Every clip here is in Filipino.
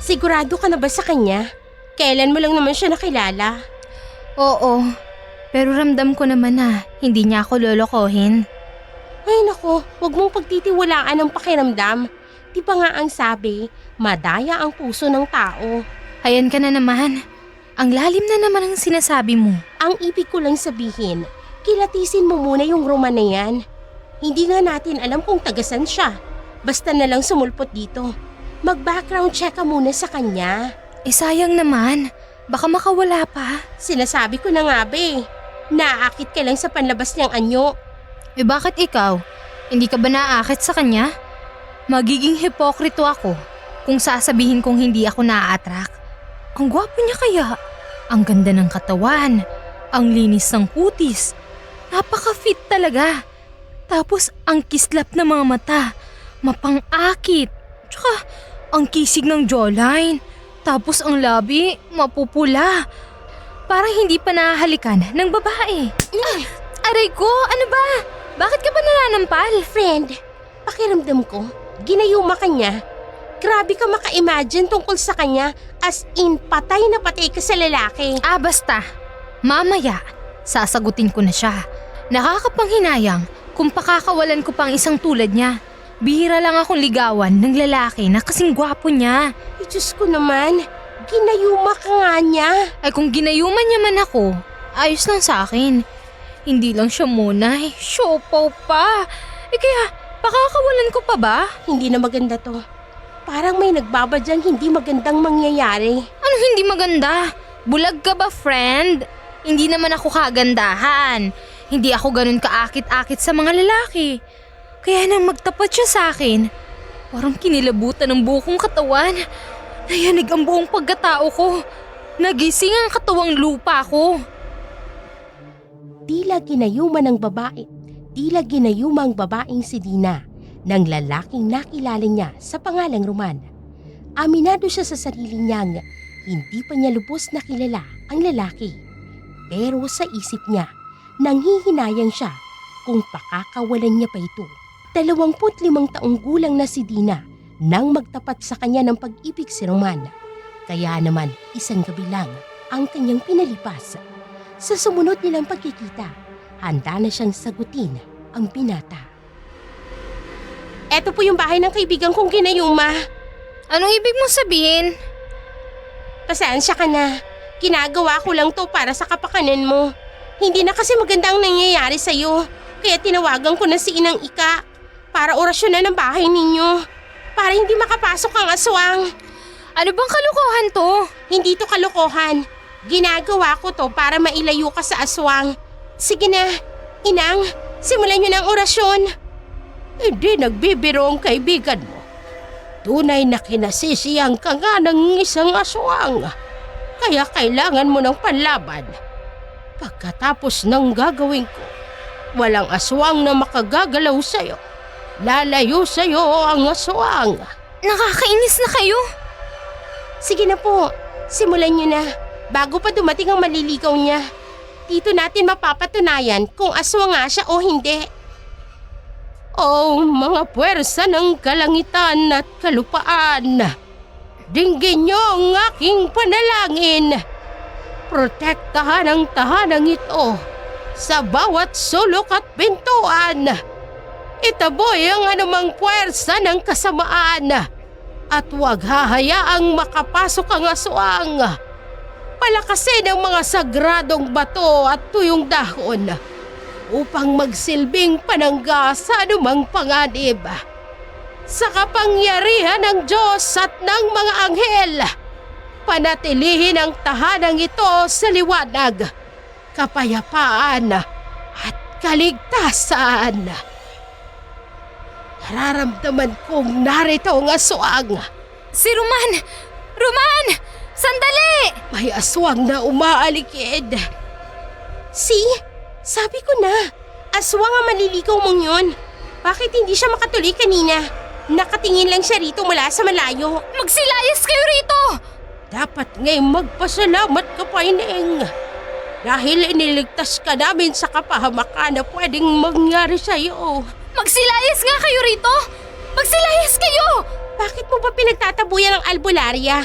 Sigurado ka na ba sa kanya? Kailan mo lang naman siya nakilala? Oo, pero ramdam ko naman na hindi niya ako lolokohin. Ay nako, huwag mong pagtitiwalaan ang pakiramdam. Di ba nga ang sabi, madaya ang puso ng tao. Ayan ka na naman. Ang lalim na naman ang sinasabi mo. Ang ibig ko lang sabihin, kilatisin mo muna yung Roman na yan. Hindi nga natin alam kung tagasan siya. Basta na lang sumulpot dito. Mag-background check ka muna sa kanya. Sayang naman. Baka makawala pa. Sinasabi ko na nga be, naaakit ka lang sa panlabas niyang anyo. Bakit ikaw? Hindi ka ba naaakit sa kanya? Magiging hipokrito ako kung sasabihin kong hindi ako na-attract. Ang gwapo niya kaya. Ang ganda ng katawan. Ang linis ng kutis. Napaka-fit talaga. Tapos ang kislap ng mga mata. Mapang-akit. Tsaka ang kisig ng jawline. Tapos ang labi, mapupula. Parang hindi pa nahahalikan ng babae. Aray ko, ano ba? Bakit ka ba nananampal? Friend, pakiramdam ko, ginayuma ka niya. Grabe ka maka-imagine tungkol sa kanya, as in patay na patay ka sa lalaki. Basta. Mamaya, sasagutin ko na siya. Nakakapanghinayang kung pakakawalan ko pang isang tulad niya. Bihira lang akong ligawan ng lalaki na kasing gwapo niya. Ay Diyos ko naman, ginayuma ka nga niya. Ay kung ginayuman niya man ako, ayos lang sa akin. Hindi lang siya muna, siopaw pa. Kaya pakakawalan ko pa ba? Hindi na maganda to. Parang may nagbabadyang hindi magandang mangyayari. Ano hindi maganda? Bulag ka ba, friend? Hindi naman ako kagandahan. Hindi ako ganun kaakit-akit sa mga lalaki. Kaya nang magtapat siya sa akin, parang kinilabutan ng buong katawan. Nayanig ang buong pagkatao ko. Nagising ang katawang lupa ko. Tila ginayuma ng babae. Tila ginayuma ang babaeng si Dina ng lalaking nakilala niya sa pangalang Roman. Aminado siya sa sarili niyang hindi pa niya lubos na kilala ang lalaki. Pero sa isip niya, nanghihinayang siya kung pakakawalan niya pa ito. 25 taong gulang na si Dina nang magtapat sa kanya ng pag-ibig si Roman. Kaya naman isang gabi lang ang kanyang pinalipas. Sa sumunod nilang pagkikita, handa na siyang sagutin ang binata. Eto po yung bahay ng kaibigan kong ginayuma. Anong ibig mo sabihin? Pasensya ka na. Ginagawa ko lang to para sa kapakanan mo. Hindi na kasi maganda ang nangyayari sa'yo. Kaya tinawagan ko na si Inang Ika para orasyonan ng bahay ninyo. Para hindi makapasok ang aswang. Ano bang kalokohan to? Hindi to kalokohan. Ginagawa ko to para mailayo ka sa aswang. Sige na, Inang, simulan niyo ng orasyon. Hindi nagbibiro ang kaibigan mo. Tunay na kinasisiyang ka nga ng isang aswang. Kaya kailangan mo ng panlaban. Pagkatapos ng gagawin ko, walang aswang na makagagalaw sa'yo. Lalayo sa'yo ang aswang. Nakakainis na kayo. Sige na po, simulan niyo na. Bago pa dumating ang maliligaw niya. Dito natin mapapatunayan kung aswang nga siya o hindi. Oh, mga puwersa ng kalangitan at kalupaan. Dinggin niyo ang aking panalangin. Protektahan ang tahanang ito sa bawat sulok at pintuan. Itaboy ang anumang puwersa ng kasamaan at huwag hahayaang makapasok ang aswang. Palakasin ang mga sagradong bato at tuyong dahon upang magsilbing panangga sa anumang panganib. Sa kapangyarihan ng Diyos at ng mga anghel, panatilihin ang tahanang ito sa liwanag, kapayapaan at kaligtasan. Nararamdaman kong narito ang aswang. Si Roman! Roman! Sandali! May aswang na umaalikid. See? Sabi ko na, aswang ang maliligaw mong yun. Bakit hindi siya makatuloy kanina? Nakatingin lang siya rito mula sa malayo. Magsilayas kayo rito! Dapat ngayong magpasalamat ka pa, Ineng. Dahil iniligtas ka namin sa kapahamakan na pwedeng mangyari sa'yo. Magsilayas nga kayo rito! Magsilayas kayo! Bakit mo ba pinagtatabuyan ang albularya?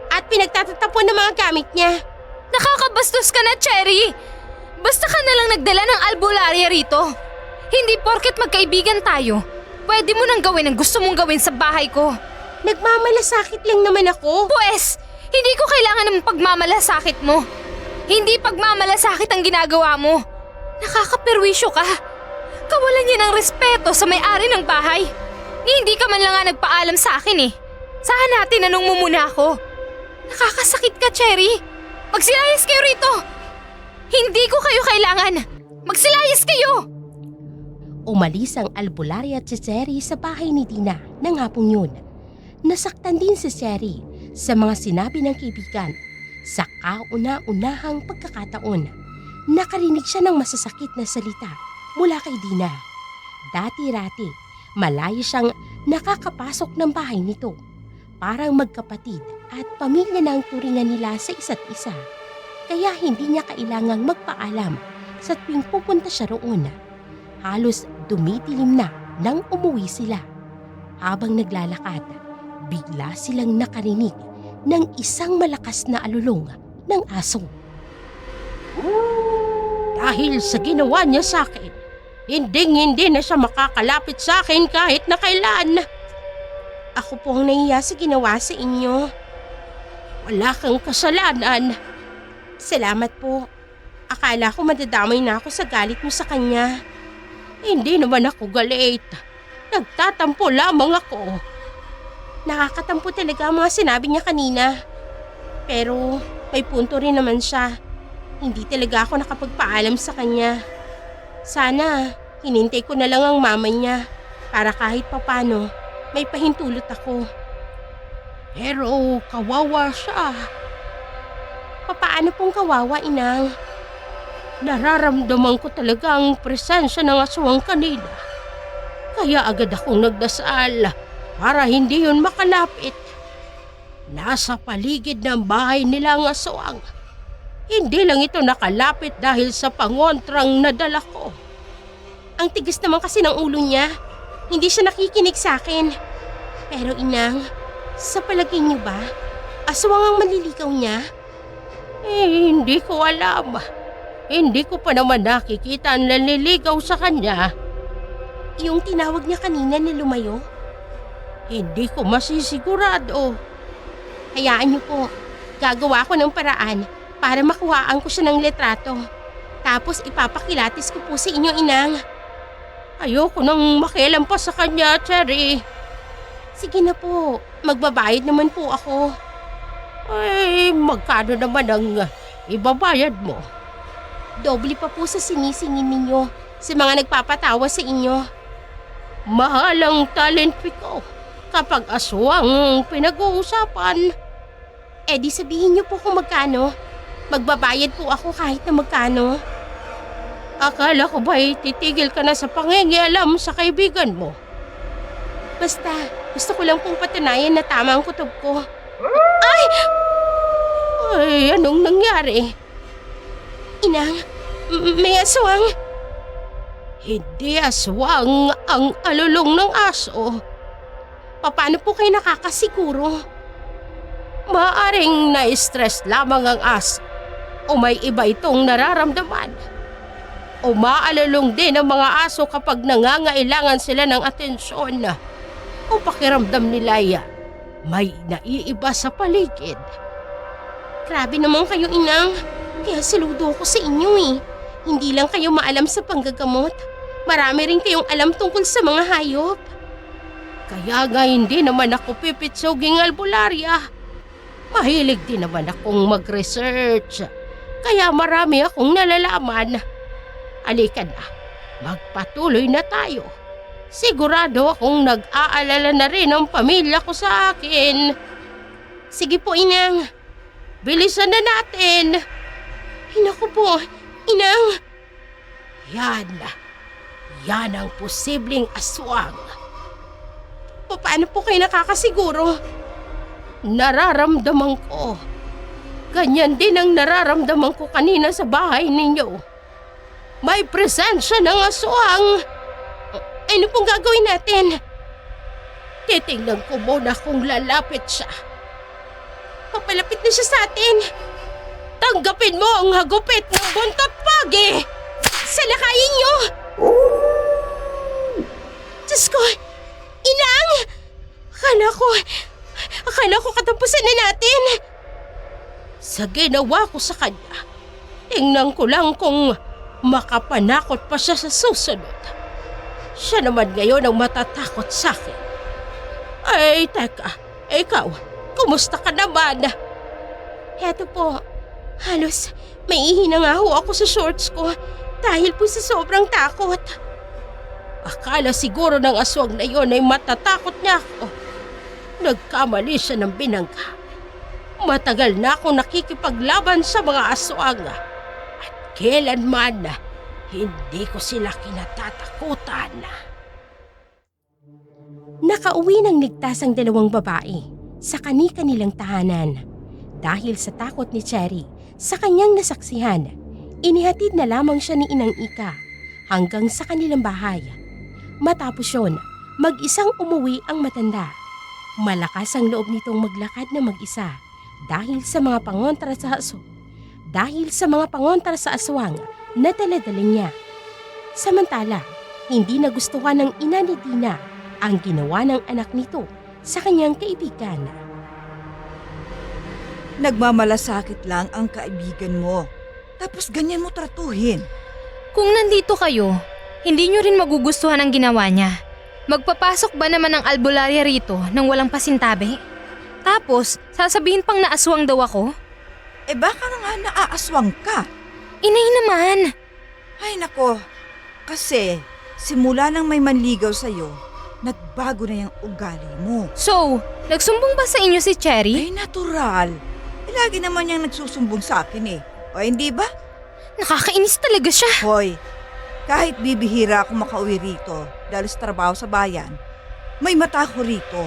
At pinagtatatapon ng mga gamit niya? Nakakabastos ka na, Cherry! Basta ka na lang nagdala ng albularya rito. Hindi porket magkaibigan tayo, pwede mo nang gawin ang gusto mong gawin sa bahay ko. Nagmamalasakit lang naman ako. Pwes, hindi ko kailangan ng pagmamalasakit mo. Hindi pagmamalasakit ang ginagawa mo. Nakakaperwisyo ka. Kawalan niya ng respeto sa may-ari ng bahay. Hindi ka man lang nga nagpaalam sa akin eh. Saan tinanong mo muna ako? Nakakasakit ka, Cherry. Magsilayas kayo rito. Hindi ko kayo kailangan. Magsilayas kayo. Umalis ang albularya at si Cherry sa bahay ni Dina ng hapong yun. Nasaktan din si Cherry sa mga sinabi ng kaibigan. Sa kauna-unahang pagkakataon, nakarinig siya ng masasakit na salita mula kay Dina. Dati-rati, malayo siyang nakakapasok ng bahay nito. Parang magkapatid at pamilya na ang turingan nila sa isa't isa. Kaya hindi niya kailangang magpaalam sa tuwing pupunta siya roon. Halos dumidilim na nang umuwi sila. Habang naglalakad, bigla silang nakarinig ng isang malakas na alulong ng aso. Dahil sa ginawa niya sa akin, hindi na siya makakalapit sa akin kahit na kailan. Ako po ang nahiya sa ginawa sa inyo. Wala kang kasalanan. Salamat po. Akala ko madadamay na ako sa galit mo sa kanya. Hindi naman ako galit. Nagtatampo lamang ako. Nakakatampo talaga ang mga sinabi niya kanina. Pero may punto rin naman siya. Hindi talaga ako nakapagpaalam sa kanya. Sana hinintay ko na lang ang mama niya para kahit papano may pahintulot ako. Pero kawawa siya. Papaano pong kawawa, inang? Nararamdaman ko talaga ang presensya ng aswang kanina. Kaya agad akong nagdasal para hindi yun makalapit. Nasa paligid ng bahay nila ang aswang. Hindi lang ito nakalapit dahil sa pangontrang nadala ko. Ang tigas naman kasi ng ulo niya. Hindi siya nakikinig sa akin. Pero inang, sa palagay niyo ba, aswang ang manliligaw niya? Hindi ko alam. Hindi ko pa naman nakikita ang nanliligaw sa kanya. Yung tinawag niya kanina ni Lumayo? Hindi ko masisigurado. Hayaan niyo po, gagawa ko ng paraan para makuhaan ko siya ng letrato. Tapos ipapakilatis ko po sa inyo, inang. Ayoko nang makialam pa sa kanya, Cherry. Sige na po, magbabayad naman po ako. Ay, magkano naman ang ibabayad mo? Doble pa po sa sinisingin ninyo sa mga nagpapatawa sa inyo. Mahal ang talent fee ko kapag aswang pinag-uusapan. Eh di sabihin niyo po kung magkano. Magbabayad po ako kahit na magkano. Akala ko ba'y titigil ka na sa pangingialam sa kaibigan mo? Basta, gusto ko lang pong patunayan na tama ang kutob ko. Ay! Ay, anong nangyari? Inang, may aswang. Hindi aswang ang alulong ng aso. Paano po kayo nakakasiguro? Maaring na-stress lamang ang aso o may iba itong nararamdaman. O maalalong din ang mga aso kapag nangangailangan sila ng atensyon o pakiramdam nila may naiiba sa paligid. Grabe naman kayo, inang. Kaya saludo ako sa inyo eh. Hindi lang kayo maalam sa panggagamot. Marami rin kayong alam tungkol sa mga hayop. Kaya nga hindi naman ako pipitsuging albularya. Mahilig din naman akong mag-research. Kaya marami akong nalalaman. Halika na, magpatuloy na tayo. Sigurado akong nag-aalala na rin ang pamilya ko sa akin. Sige po, inang. Bilisan na natin. Naku po, inang. Yan ang posibleng aswang. Paano po kayo nakakasiguro? Nararamdaman ko. Ganyan din ang nararamdaman ko kanina sa bahay ninyo. May presensya ng aswang. Ano pong gagawin natin? Titingnan ko muna kung lalapit siya. Papalapit na siya sa atin. Tanggapin mo ang hagupit ng buntot pagi! Salakayin niyo! Diyos ko! Inang! Akala ko katapusan na natin. Sa ginawa ko sa kanya, tingnan ko lang kung makapanakot pa siya sa susunod. Siya naman ngayon ang matatakot sa akin. Ay, teka. Ikaw, kumusta ka naman? Heto po. Halos may ihi na nga ho ako sa shorts ko dahil po sa sobrang takot. Akala siguro ng aswang na yon ay matatakot niya ako. Nagkamali siya ng binangga. Matagal na akong nakikipaglaban sa mga aswang at kailanman hindi ko sila kinatatakutan. Nakauwi ng ligtas ang dalawang babae sa kani-kanilang tahanan. Dahil sa takot ni Cherry sa kanyang nasaksihan, inihatid na lamang siya ni Inang Ika hanggang sa kanilang bahay. Matapos yun, mag-isang umuwi ang matanda. Malakas ang loob nitong maglakad na mag-isa dahil sa mga pangontra sa aswang na dala-dala niya. Samantala, hindi nagustuhan ng ina ni Dina ang ginawa ng anak nito sa kanyang kaibigan. Nagmamalasakit lang ang kaibigan mo. Tapos ganyan mo tratuhin. Kung nandito kayo, hindi nyo rin magugustuhan ang ginawa niya. Magpapasok ba naman ng albularya rito nang walang pasintabi? Tapos, sasabihin pang naaswang daw ako? Eh baka na nga naaaswang ka. Inay naman! Ay nako, kasi simula nang may manligaw sa'yo, nagbago na yung ugali mo. So, nagsumbong ba sa inyo si Cherry? Ay natural. Lagi naman niyang nagsusumbong sa akin eh. O hindi ba? Nakakainis talaga siya. Hoy, kahit bibihira ako makauwi rito dahil sa trabaho sa bayan, may mata ko rito.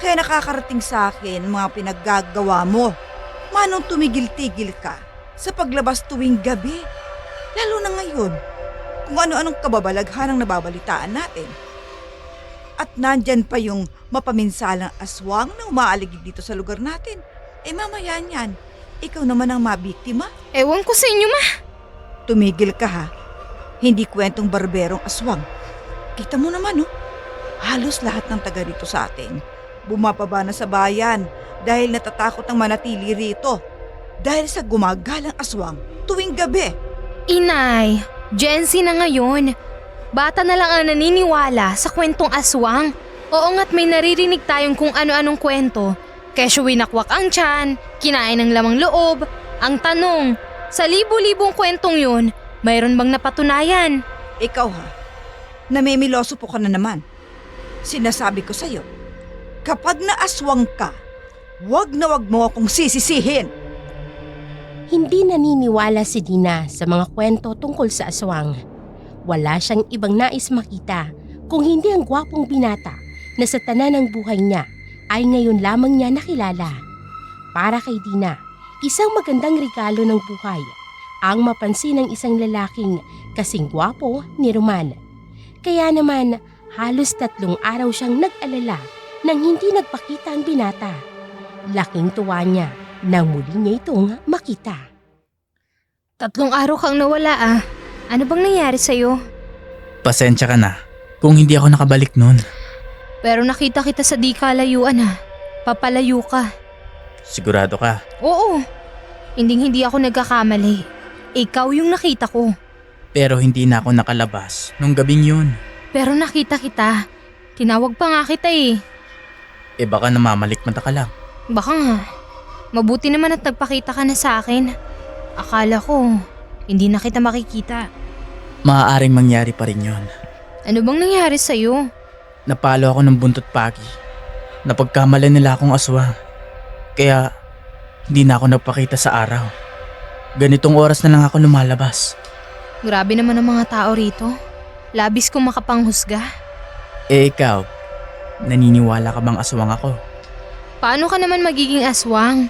Kaya nakakarating sa akin mga pinaggagawa mo. Manong tumigil-tigil ka sa paglabas tuwing gabi. Lalo na ngayon, kung ano-anong kababalaghan ang nababalitaan natin. At nandyan pa yung mapaminsalang aswang na umaaligid dito sa lugar natin. Eh mamaya niyan, ikaw naman ang mabiktima. Ewan ko sa inyo, ma. Tumigil ka ha. Hindi kwentong barberong aswang. Kita mo naman halos lahat ng taga rito sa atin bumababa na sa bayan dahil natatakot ang manatili rito. Dahil sa gumagalang aswang tuwing gabi. Inay, Gen Z na ngayon. Bata na lang ang naniniwala sa kwentong aswang. Oo nga't may naririnig tayong kung ano-anong kwento. Kesyo winakwak ang tiyan, kinain ng lamang loob. Ang tanong, sa libu-libong kwentong yun, mayroon bang napatunayan? Ikaw ha, namimiloso po ka na naman. Sinasabi ko sa'yo, kapag naaswang ka, wag na wag mo akong sisisihin. Hindi naniniwala si Dina sa mga kwento tungkol sa aswang. Wala siyang ibang nais makita kung hindi ang gwapong binata na sa tanan ng buhay niya ay ngayon lamang niya nakilala. Para kay Dina, isang magandang regalo ng buhay ang mapansin ng isang lalaking kasing gwapo ni Roman. Kaya naman halos 3 araw siyang nag-alala nang hindi nagpakita ang binata. Laking tuwa niya nang muli niya itong makita. 3 araw kang nawala ah. Ano bang nangyari sa'yo? Pasensya ka na kung hindi ako nakabalik nun. Pero nakita kita sa di kalayuan ah. Papalayo ka. Sigurado ka? Oo. Hindi ako nagkakamali. Ikaw yung nakita ko. Pero hindi na ako nakalabas nung gabing yun. Pero nakita kita. Tinawag pa nga kita eh. Eh baka namamalikmata ka lang. Baka nga. Mabuti naman at nagpakita ka na sa akin. Akala ko, hindi na kita makikita. Maaaring mangyari pa rin yun. Ano bang nangyari sa'yo? Napalo ako ng buntot pagi. Napagkamalan nila akong aswang. Kaya hindi na ako nagpakita sa araw. Ganitong oras na lang ako lumalabas. Grabe naman ang mga tao rito. Labis kong makapanghusga. Eh ikaw, naniniwala ka bang aswang ako? Paano ka naman magiging aswang?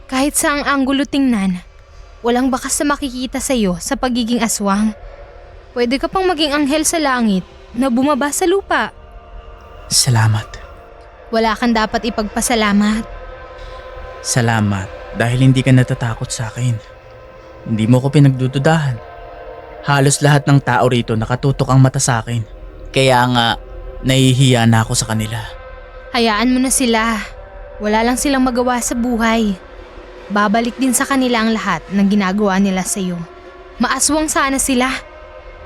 Kahit saang anggulo tingnan, walang bakas na makikita sa'yo sa pagiging aswang. Pwede ka pang maging anghel sa langit na bumaba sa lupa. Salamat. Wala kang dapat ipagpasalamat. Salamat dahil hindi ka natatakot sa akin. Hindi mo ko pinagdududahan. Halos lahat ng tao rito nakatutok ang mata sa akin. Kaya nga, nahihiya na ako sa kanila. Hayaan mo na sila. Wala lang silang magawa sa buhay. Babalik din sa kanila ang lahat ng ginagawa nila sa iyo. Maaswang sana sila.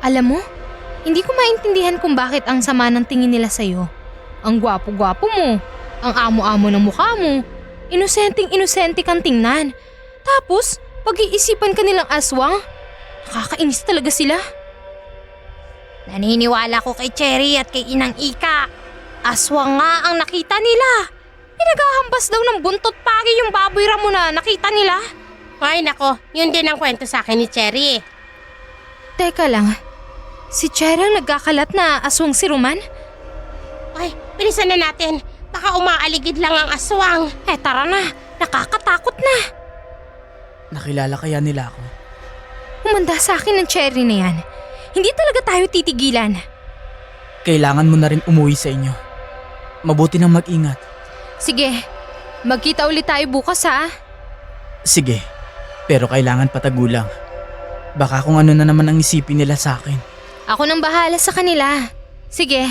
Alam mo, hindi ko maintindihan kung bakit ang sama ng tingin nila sa iyo. Ang gwapo-gwapo mo, ang amo-amo ng mukha mo, inosenteng-inosente kang tingnan. Tapos, pag-iisipan ka nilang aswang, nakakainis talaga sila. Naniniwala ko kay Cherry at kay Inang Ika. Aswang nga ang nakita nila. Pinaghahambas daw ng buntot pagi yung baboy ramo na nakita nila. Ay nako, yun din ang kwento sa akin ni Cherry. Teka lang, si Cherry ang nagkakalat na aswang si Roman? Ay, bilisan na natin. Baka umaaligid lang ang aswang. Tara na, nakakatakot na. Nakilala kaya nila ako? Humanda sa akin ng Cherry na yan. Hindi talaga tayo titigilan. Kailangan mo na rin umuwi sa inyo. Mabuti nang mag-ingat. Sige, magkita ulit tayo bukas ha. Sige, pero kailangan patagulang. Baka kung ano na naman ang isipin nila sa akin. Ako nang bahala sa kanila. Sige,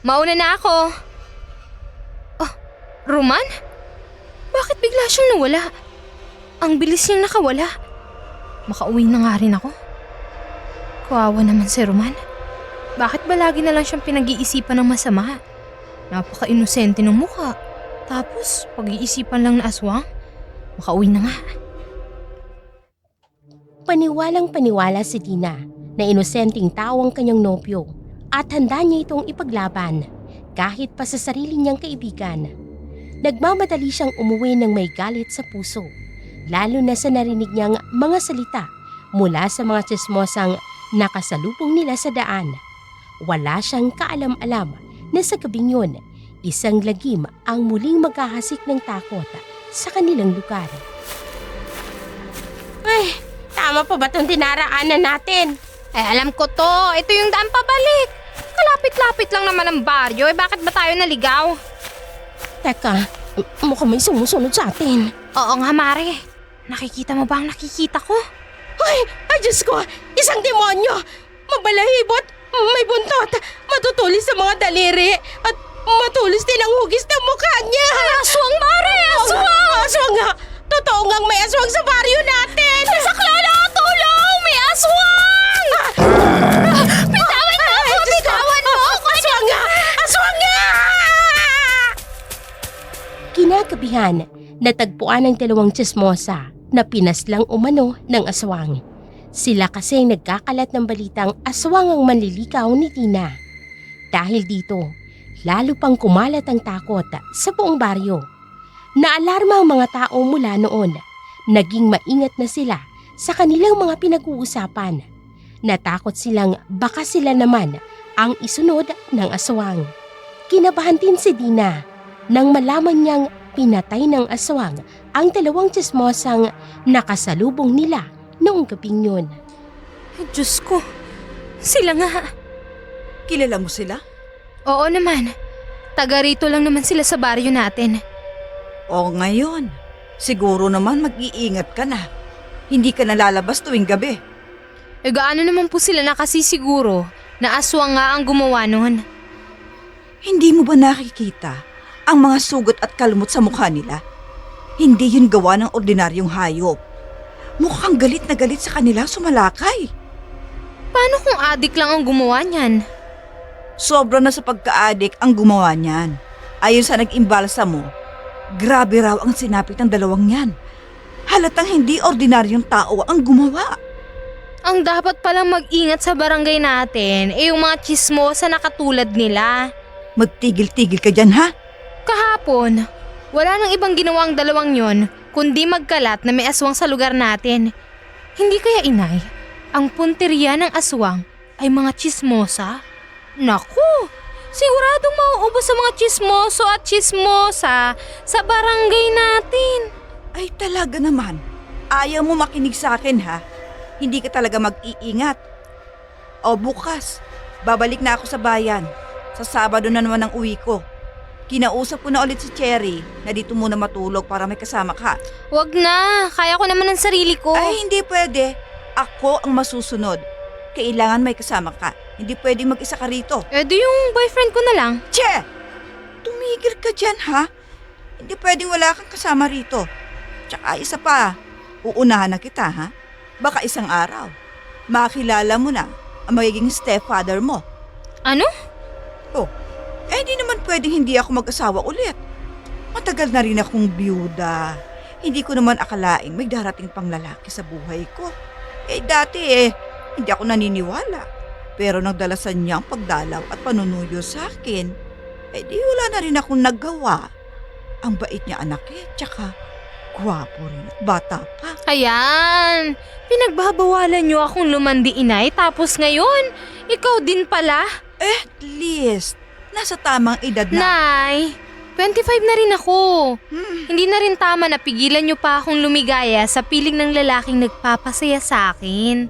mauna na ako. Oh, Roman? Bakit bigla siyang nawala? Ang bilis niyang nakawala. Makauwi na nga rin ako. Kawawa naman si Roman. Bakit ba lagi na lang siyang pinag-iisipan ng masama? Napaka-inosente ng mukha. Tapos, pag-iisipan lang na aswang? Makauwi na nga. Paniwalang paniwala si Dina na inosenteng tao ang kanyang nobyo at handa niya itong ipaglaban kahit pa sa sarili niyang kaibigan. Nagmamadali siyang umuwi ng may galit sa puso, lalo na sa narinig niyang mga salita mula sa mga tsismosang nakasalubong nila sa daan. Wala siyang kaalam-alam na sa gabing yun, isang lagim ang muling maghahasik ng takot sa kanilang lugar. Ay, tama pa ba itong dinaraanan natin? Alam ko to. Ito yung daan pabalik. Kalapit-lapit lang naman ang baryo. Bakit ba tayo naligaw? Teka, mukhang may sumusunod sa atin. Oo nga, Mare. Nakikita mo ba ang nakikita ko? Ay Diyos ko! Isang demonyo! Mabalahibot, may buntot, matutulis sa mga daliri, at matulis din ang hugis ng mukha niya! Aswang, Mare! Aswang! Aswang nga! Totoo ngang may aswang sa baryo natin! Saklala! Tulong! May aswang! Bitawan mo ako! Bitawan mo ako! Aswang nga! Aswang nga! Kinagabihan, natagpuan ng dalawang tsismosa na pinaslang umano ng aswang. Sila kasi ang nagkakalat ng balitang aswang ang manlilikaw ni Tina. Dahil dito, lalo pang kumalat ang takot sa buong baryo. Naalarma ang mga tao mula noon. Naging maingat na sila sa kanilang mga pinag-uusapan. Natakot silang baka sila naman ang isunod ng aswang. Kinabahan din si Dina nang malaman niyang pinatay ng aswang ang dalawang tsismosang nakasalubong nila noong gabing yun. Diyos ko. Sila nga. Kilala mo sila? Oo naman. Taga rito lang naman sila sa baryo natin. O ngayon, siguro naman mag-iingat ka na. Hindi ka nalalabas tuwing gabi. Gaano naman po sila nakasisiguro na aswang nga ang gumawa nun? Hindi mo ba nakikita ang mga sugat at kalmot sa mukha nila? Hindi yun gawa ng ordinaryong hayop. Mukhang galit na galit sa kanila sumalakay. Paano kung adik lang ang gumawa niyan? Sobra na sa pagka-adik ang gumawa niyan. Ayon sa nag-imbalsa mo, grabe raw ang sinapit ng dalawang yan. Halatang hindi ordinaryong tao ang gumawa. Ang dapat palang mag-ingat sa barangay natin yung mga tsismosa na katulad nila. Magtigil-tigil ka dyan, ha? Kahapon, wala nang ibang ginawa ang dalawang yon kundi magkalat na may aswang sa lugar natin. Hindi kaya, Inay, ang punteriya ng aswang ay mga tsismosa? Naku, siguradong mauubos sa mga tsismoso at tsismosa sa barangay natin. Ay talaga naman. Ayaw mo makinig sa akin, ha? Hindi ka talaga mag-iingat. O bukas, babalik na ako sa bayan. Sa Sabado na naman ang uwi ko. Kinausap ko na ulit si Cherry na dito muna matulog para may kasama ka. Wag na, kaya ko naman ang sarili ko. Ay, hindi pwede. Ako ang masusunod. Kailangan may kasama ka. Hindi pwedeng mag-isa ka rito. Di yung boyfriend ko na lang. Che! Tumigil ka dyan, ha? Hindi pwedeng wala kang kasama rito. Tsaka isa pa, uunahan na kita, ha? Baka isang araw, makilala mo na ang magiging stepfather mo. Ano? Hindi naman pwedeng hindi ako mag-asawa ulit. Matagal na rin akong biyuda. Hindi ko naman akalaing may darating pang lalaki sa buhay ko. Dati hindi ako naniniwala. Pero nagdalasan niya ang pagdalaw at panunuyo sa akin. Di wala na rin akong naggawa. Ang bait niya anak tsaka gwapo rin at bata pa. Ayan, pinagbabawalan niyo akong lumandi inay tapos ngayon, ikaw din pala? At least, nasa tamang edad na. Nay, 25 na rin ako. Hmm, Hindi na rin tama na pigilan niyo pa akong lumigaya sa piling ng lalaking nagpapasaya sa akin.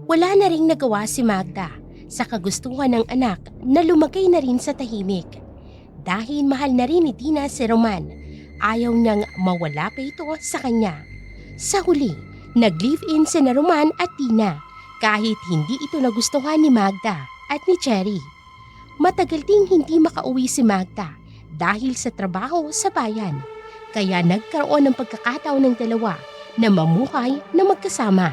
Wala na ring nagawa si Magda sa kagustuhan ng anak na lumagay na rin sa tahimik. Dahil mahal na rin ni Tina si Roman, ayaw niyang mawala pa ito sa kanya. Sa huli, nag-live-in sina Roman at Tina kahit hindi ito nagustuhan ni Magda at ni Cherry. Matagal ding hindi makauwi si Magda dahil sa trabaho sa bayan. Kaya nagkaroon ng pagkakataon ng dalawa na mamuhay na magkasama.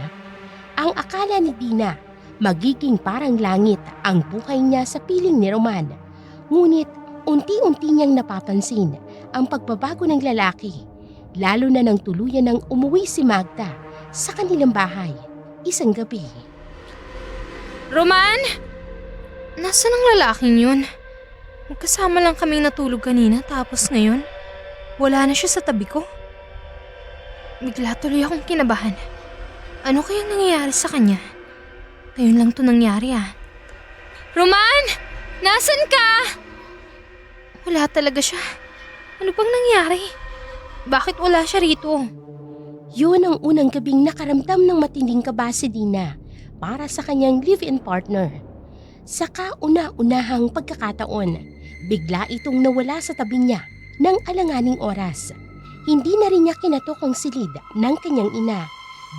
Ang akala ni Tina, magiging parang langit ang buhay niya sa piling ni Roman. Ngunit unti-unti niyang napapansin ang pagbabago ng lalaki, lalo na nang tuluyan ng umuwi si Magda sa kanilang bahay isang gabi. Roman! Nasaan ang lalaking yun? Magkasama lang kaming natulog kanina tapos ngayon, wala na siya sa tabi ko. Bigla tuloy akong kinabahan. Ano kayang nangyayari sa kanya? Ngayon lang to nangyari Roman! Nasaan ka? Wala talaga siya. Ano bang nangyari? Bakit wala siya rito? Yun ang unang gabing nakaramdam ng matinding kaba si Dina para sa kanyang live-in partner. Sa kauna-unahang pagkakataon, bigla itong nawala sa tabi niya ng alanganing oras. Hindi na rin niya kinatok ang silid ng kanyang ina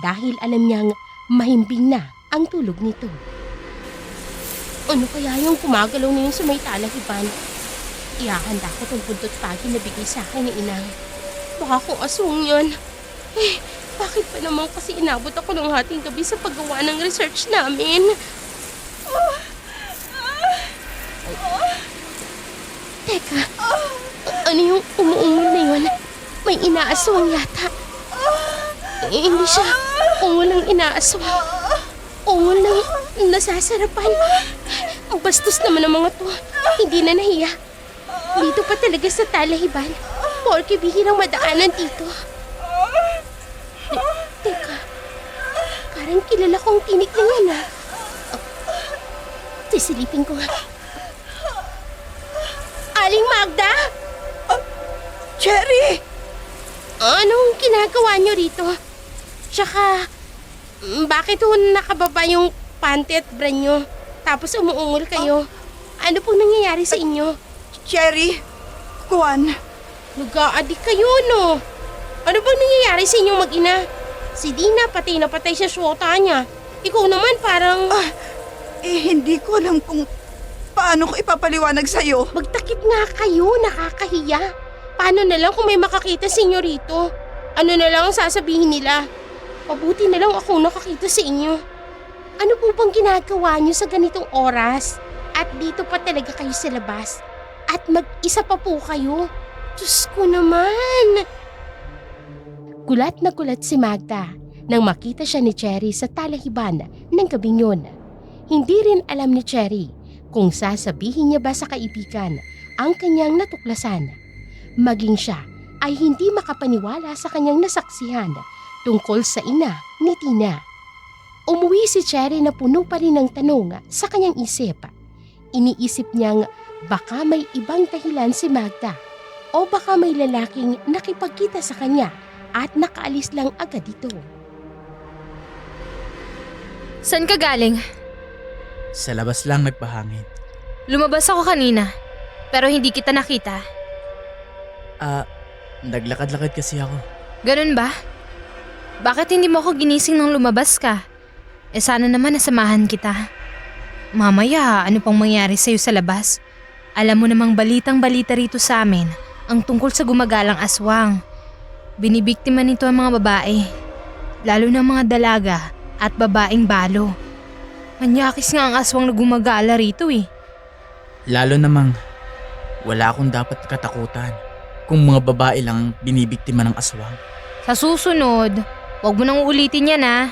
dahil alam niyang mahimbing na ang tulog nito. Ano kaya yung kumagalaw na yun sa may talahiban? Ihahanda ko tong buntot pagi na bigay sa akin ni inang. Baka kung aswang yun. Bakit pa naman kasi inabot ako ng hating gabi sa paggawa ng research namin? Teka, ano yung umuungol na yun? May inaaswang yata. Hindi siya ungol ng inaaswang. Ungol ng nasasarapan. Ang bastos naman ng mga to. Hindi na nahiya. Dito pa talaga sa talahiban. Porke bihirang madaanan dito. Teka, parang kilala kong tinik na yan Sisilipin ko nga. Aling Magda? Cherry! Anong ginagawa niyo rito? Tsaka, bakit nakababa yung panty at bra niyo? Tapos umuungol kayo. Ano pong nangyayari sa inyo? Cherry! Kuwan! Nag-aadik kayo, no? Ano bang nangyayari sa inyong mag-ina? Si Dina patay na patay sa syota niya. Ikaw naman parang... Hindi ko alam kung paano ko ipapaliwanag sa'yo. Magtakip nga kayo, nakakahiya. Paano na lang kung may makakita sa inyo rito? Ano na lang ang sasabihin nila? Mabuti na lang ako nakakita sa inyo. Ano po bang ginagawa niyo sa ganitong oras? At dito pa talaga kayo sa labas? At mag-isa pa po kayo? Diyos ko naman! Gulat na gulat si Magda nang makita siya ni Cherry sa talahiban ng gabing yun. Hindi rin alam ni Cherry kung sasabihin niya ba sa kaibigan ang kanyang natuklasan. Maging siya ay hindi makapaniwala sa kanyang nasaksihan tungkol sa ina ni Tina. Umuwi si Cherry na puno pa rin ng tanong sa kanyang isip. Iniisip niyang baka may ibang dahilan si Magda o baka may lalaking nakipagkita sa kanya at nakaalis lang agad ito. Saan ka galing? Sa labas lang nagpahangin. Lumabas ako kanina. pero hindi kita nakita. Naglakad-lakad kasi ako. Ganun ba? Bakit hindi mo ako ginising nang lumabas ka? Sana naman nasamahan kita. Mamaya, ano pang mangyari sa'yo sa labas? Alam mo namang balitang-balita rito sa amin ang tungkol sa gumagalang aswang. Binibiktima nito ang mga babae, lalo na mga dalaga at babaeng balo. Manyakis nga ang aswang na gumagala rito eh. Lalo namang wala akong dapat katakutan kung mga babae lang binibiktima ng aswang. Sa susunod, huwag mo nang ulitin yan ha.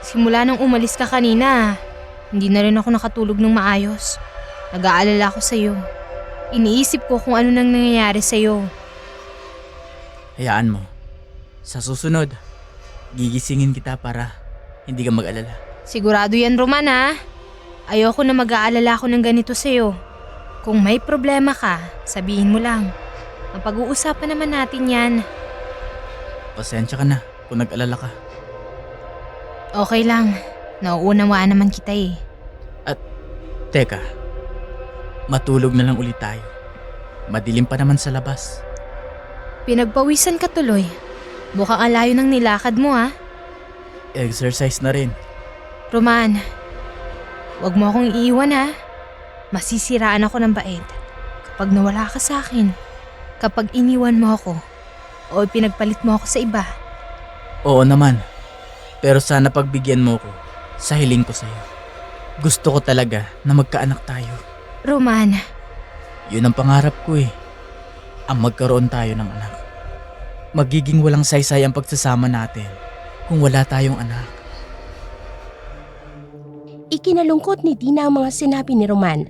Simula nang umalis ka kanina, hindi na rin ako nakatulog ng maayos. Nag-aalala ako sa'yo. Iniisip ko kung ano nang nangyayari sa'yo. Hayaan mo. Sa susunod, gigisingin kita para hindi ka mag-alala. Sigurado yan, Roman ha. Ayoko na mag-aalala ako ng ganito sa'yo. Kung may problema ka, sabihin mo lang. Mapag-uusapan naman natin yan. Pasensya ka na kung nag-alala ka. Okay lang. Nauunawaan naman kita eh. Teka, matulog na lang ulit tayo. Madilim pa naman sa labas. Pinagpawisan ka tuloy. Mukhang ang layo ng nilakad mo ha. Exercise na rin. Roman, wag mo akong iiwan ha. Masisiraan ako ng bait kapag nawala ka sa akin. Kapag iniwan mo ako o pinagpalit mo ako sa iba. Oo naman. Pero sana pagbigyan mo ko sa hiling ko sa'yo. Gusto ko talaga na magkaanak tayo. Roman, Yun ang pangarap ko eh. Ang magkaroon tayo ng anak. Magiging walang saysay ang pagsasama natin kung wala tayong anak. Ikinalungkot ni Dina ang mga sinabi ni Roman.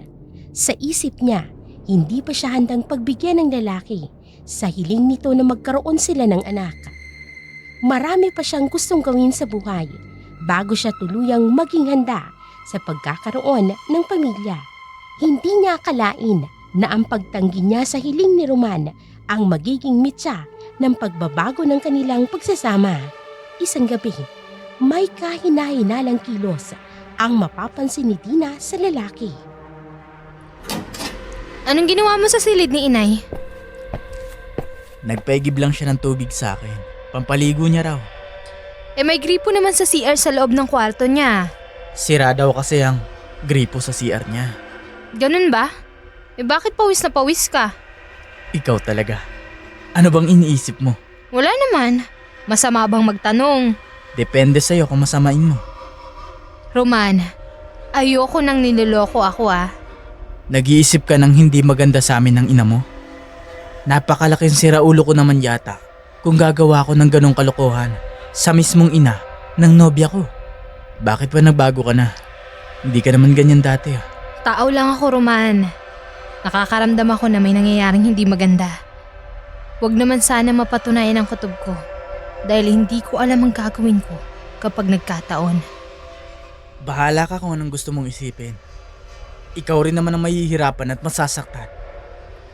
Sa isip niya, hindi pa siya handang pagbigyan ng lalaki sa hiling nito na magkaroon sila ng anak. Marami pa siyang gustong gawin sa buhay bago siya tuluyang maging handa sa pagkakaroon ng pamilya. Hindi niya akalain na ang pagtanggi niya sa hiling ni Roman ang magiging mitsa ng pagbabago ng kanilang pagsasama. Isang gabi, may kahina-hinalang kilos ang mapapansin ni Dina sa lalaki. anong ginawa mo sa silid ni inay? Nagpaigib lang siya ng tubig sa akin. Pampaligo niya raw. May gripo naman sa CR sa loob ng kwarto niya. Sira daw kasi ang gripo sa CR niya. Ganun ba? Bakit pawis na pawis ka? Ikaw talaga. Ano bang iniisip mo? Wala naman. Masama bang magtanong? Depende sa'yo kung masamain mo. Roman, ayoko nang niloloko ako ah. Nag-iisip ka ng hindi maganda sa amin ng ina mo? Napakalaking siraulo ko naman yata kung gagawa ko ng ganong kalokohan sa mismong ina ng nobya ko. Bakit pa nagbago ka na? Hindi ka naman ganyan dati ah. Tao lang ako, Roman. Nakakaramdam ako na may nangyayaring hindi maganda. Huwag naman sana mapatunayan ang kutob ko dahil hindi ko alam ang gagawin ko kapag nagkataon. Bahala ka kung anong gusto mong isipin. Ikaw rin naman ang mahihirapan at masasaktan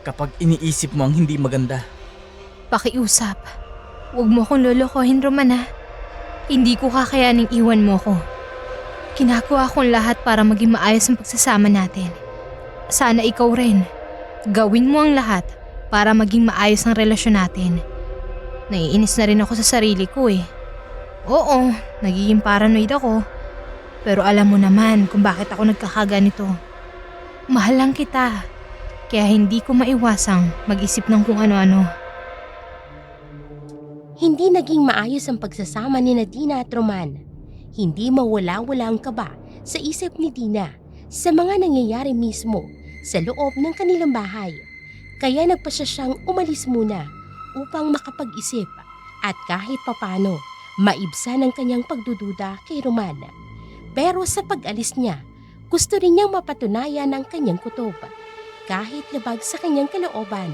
kapag iniisip mo ang hindi maganda. Pakiusap. Huwag mo akong lolokohin, Roman ha. Hindi ko kakayaning iwan mo ko. Ginagawa akong lahat para maging maayos ang pagsasama natin. Sana ikaw rin. Gawin mo ang lahat para maging maayos ang relasyon natin. Naiinis na rin ako sa sarili ko eh. Oo, nagiging paranoid ako. Pero alam mo naman kung bakit ako nagkakaganito. Mahal lang kita. Kaya hindi ko maiwasang mag-isip ng kung ano-ano. Hindi naging maayos ang pagsasama ni Dina at Roman. Hindi mawala-wala ang kaba sa isip ni Dina sa mga nangyayari mismo sa loob ng kanilang bahay. Kaya nagpasya siyang umalis muna upang makapag-isip at kahit papano maibsan ang kanyang pagdududa kay Roman. Pero sa pag-alis niya, gusto rin niyang mapatunayan ang kanyang kutob. Kahit labag sa kanyang kalooban,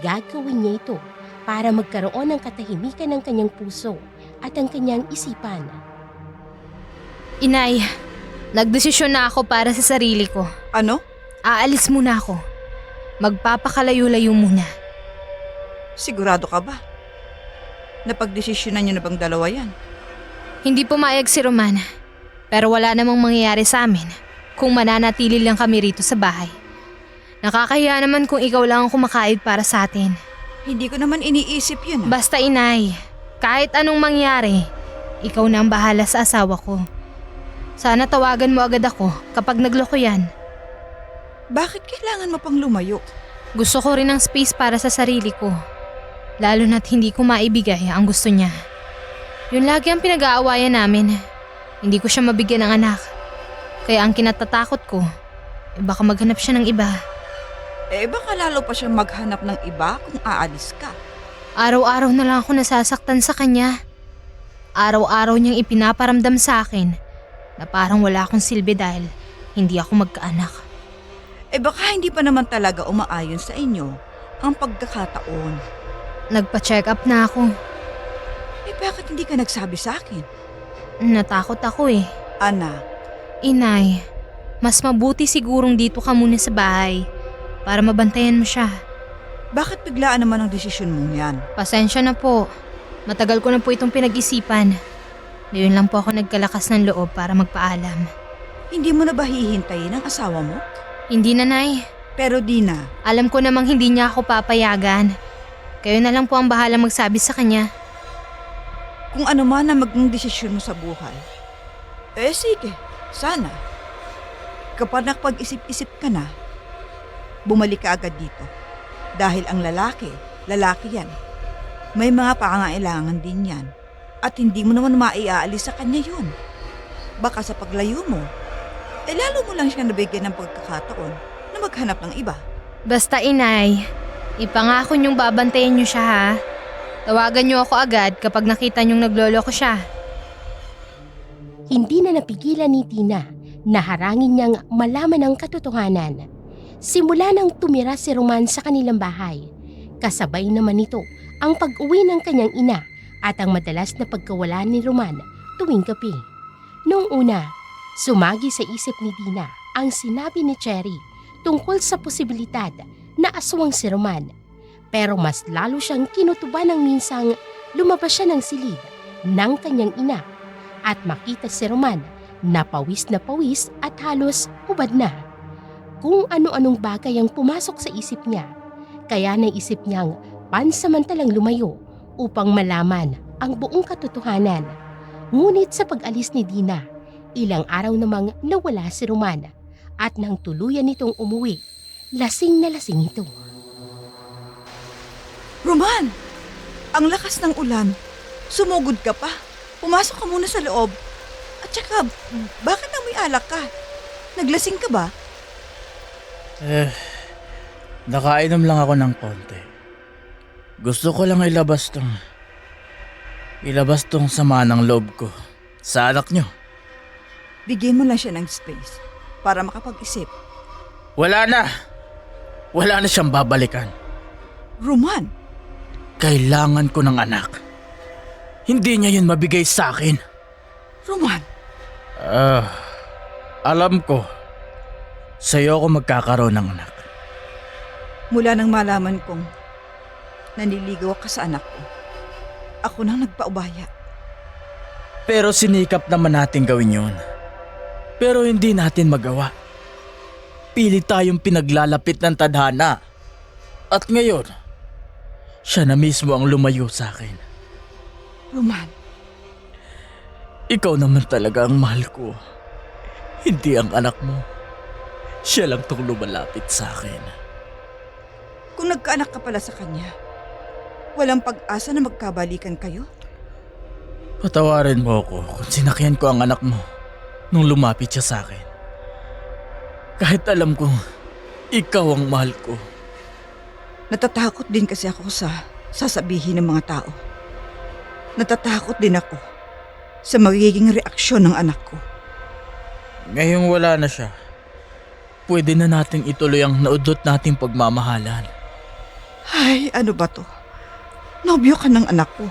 gagawin niya ito para magkaroon ng katahimikan ng kanyang puso at ang kanyang isipan. Inay, nagdesisyon na ako para sa sarili ko. Ano? Aalis muna ako. Magpapakalayo-layo muna. Sigurado ka ba? Napagdesisyonan niyo na bang dalawa yan? Hindi pumayag si Roman. Pero wala namang mangyayari sa amin kung mananatili lang kami rito sa bahay. Nakakahiya naman kung ikaw lang ang kumakain para sa atin. Hindi ko naman iniisip yun. Basta inay, kahit anong mangyari, ikaw na ang bahala sa asawa ko. Sana tawagan mo agad ako kapag nagloko yan. Bakit kailangan mo pang lumayo? Gusto ko rin ng space para sa sarili ko. Lalo na't hindi ko maibigay ang gusto niya. Yun lagi ang pinag-aawayan namin. Hindi ko siya mabigyan ng anak. Kaya ang kinatatakot ko, baka maghanap siya ng iba. Baka lalo pa siya maghanap ng iba kung aalis ka. Araw-araw na lang ako nasasaktan sa kanya. Araw-araw niyang ipinaparamdam sa akin na parang wala akong silbi dahil hindi ako magkaanak. Baka hindi pa naman talaga umaayon sa inyo ang pagkakataon. Nagpa-check up na ako. Bakit hindi ka nagsabi sa akin? Natakot ako eh. Anak, Inay, mas mabuti sigurong dito ka muna sa bahay para mabantayan mo siya. bakit biglaan naman ang desisyon mong yan? Pasensya na po. Matagal ko na po itong pinag-isipan. Ngayon lang po ako nagkalakas ng loob para magpaalam. Hindi mo na ba hihintayin ang asawa mo? Hindi na, Nay. Pero Dina, Alam ko namang hindi niya ako papayagan. Kayo na lang po ang bahala magsabi sa kanya. kung ano man ang maging desisyon mo sa buhay, sige, sana. Kapag nakapag-isip-isip ka na, bumalik ka agad dito. Dahil ang lalaki, lalaki yan. May mga pangangailangan din yan. At hindi mo naman maiaalis sa kanya yun. Baka sa paglayo mo, lalo mo lang siya nabigyan ng pagkakataon na maghanap ng iba. Basta inay, ipangako niyong babantayan niyo siya ha. Tawagan niyo ako agad kapag nakita niyong nagloloko siya. Hindi na napigilan ni Tina na harangin niyang malaman ang katotohanan. Simula nang tumira si Roman sa kanilang bahay, kasabay naman nito ang pag-uwi ng kanyang ina at ang madalas na pagkawala ni Roman tuwing gabi. Noong una, sumagi sa isip ni Tina ang sinabi ni Cherry tungkol sa posibilidad na aswang si Roman. Pero mas lalo siyang kinutuban ng minsang lumabas siya ng silid ng kanyang ina at makita si Roman na pawis at halos hubad na. Kung ano-anong bagay ang pumasok sa isip niya, kaya naisip niyang pansamantalang lumayo upang malaman ang buong katotohanan. Ngunit sa pag-alis ni Dina, ilang araw namang nawala si Roman at nang tuluyan nitong umuwi, lasing na lasing ito. Roman! Ang lakas ng ulan. Sumugod ka pa. Pumasok ka muna sa loob. At saka, bakit amoy alak ka? Naglasing ka ba? Nakainom lang ako ng konti. Gusto ko lang ilabas tong sama ng loob ko sa anak nyo. Bigyan mo lang siya ng space para makapag-isip. Wala na siyang babalikan. Roman! Kailangan ko ng anak. Hindi niya yun mabigay sa akin. Roman! Alam ko, sa'yo ako magkakaroon ng anak. Mula nang malaman kong nanliligaw ka sa anak ko, ako nang nagpaubaya. Pero sinikap naman natin gawin yun. Pero hindi natin magawa. Pilit tayong pinaglalapit ng tadhana. At ngayon, siya na mismo ang lumayo sa akin. Roman, Ikaw naman talaga ang mahal ko. Hindi ang anak mo. Siya lang tong lumalapit sa akin. kung nagkaanak ka pala sa kanya, walang pag-asa na magkabalikan kayo? Patawarin mo ako kung sinakyan ko ang anak mo nung lumapit siya sa akin. Kahit alam kong ikaw ang mahal ko. Natatakot din kasi ako sa sasabihin ng mga tao. Natatakot din ako sa magiging reaksyon ng anak ko. Ngayong wala na siya, pwede na nating ituloy ang naudot nating pagmamahalan. Ay, ano ba to? Nobyo ka ng anak ko.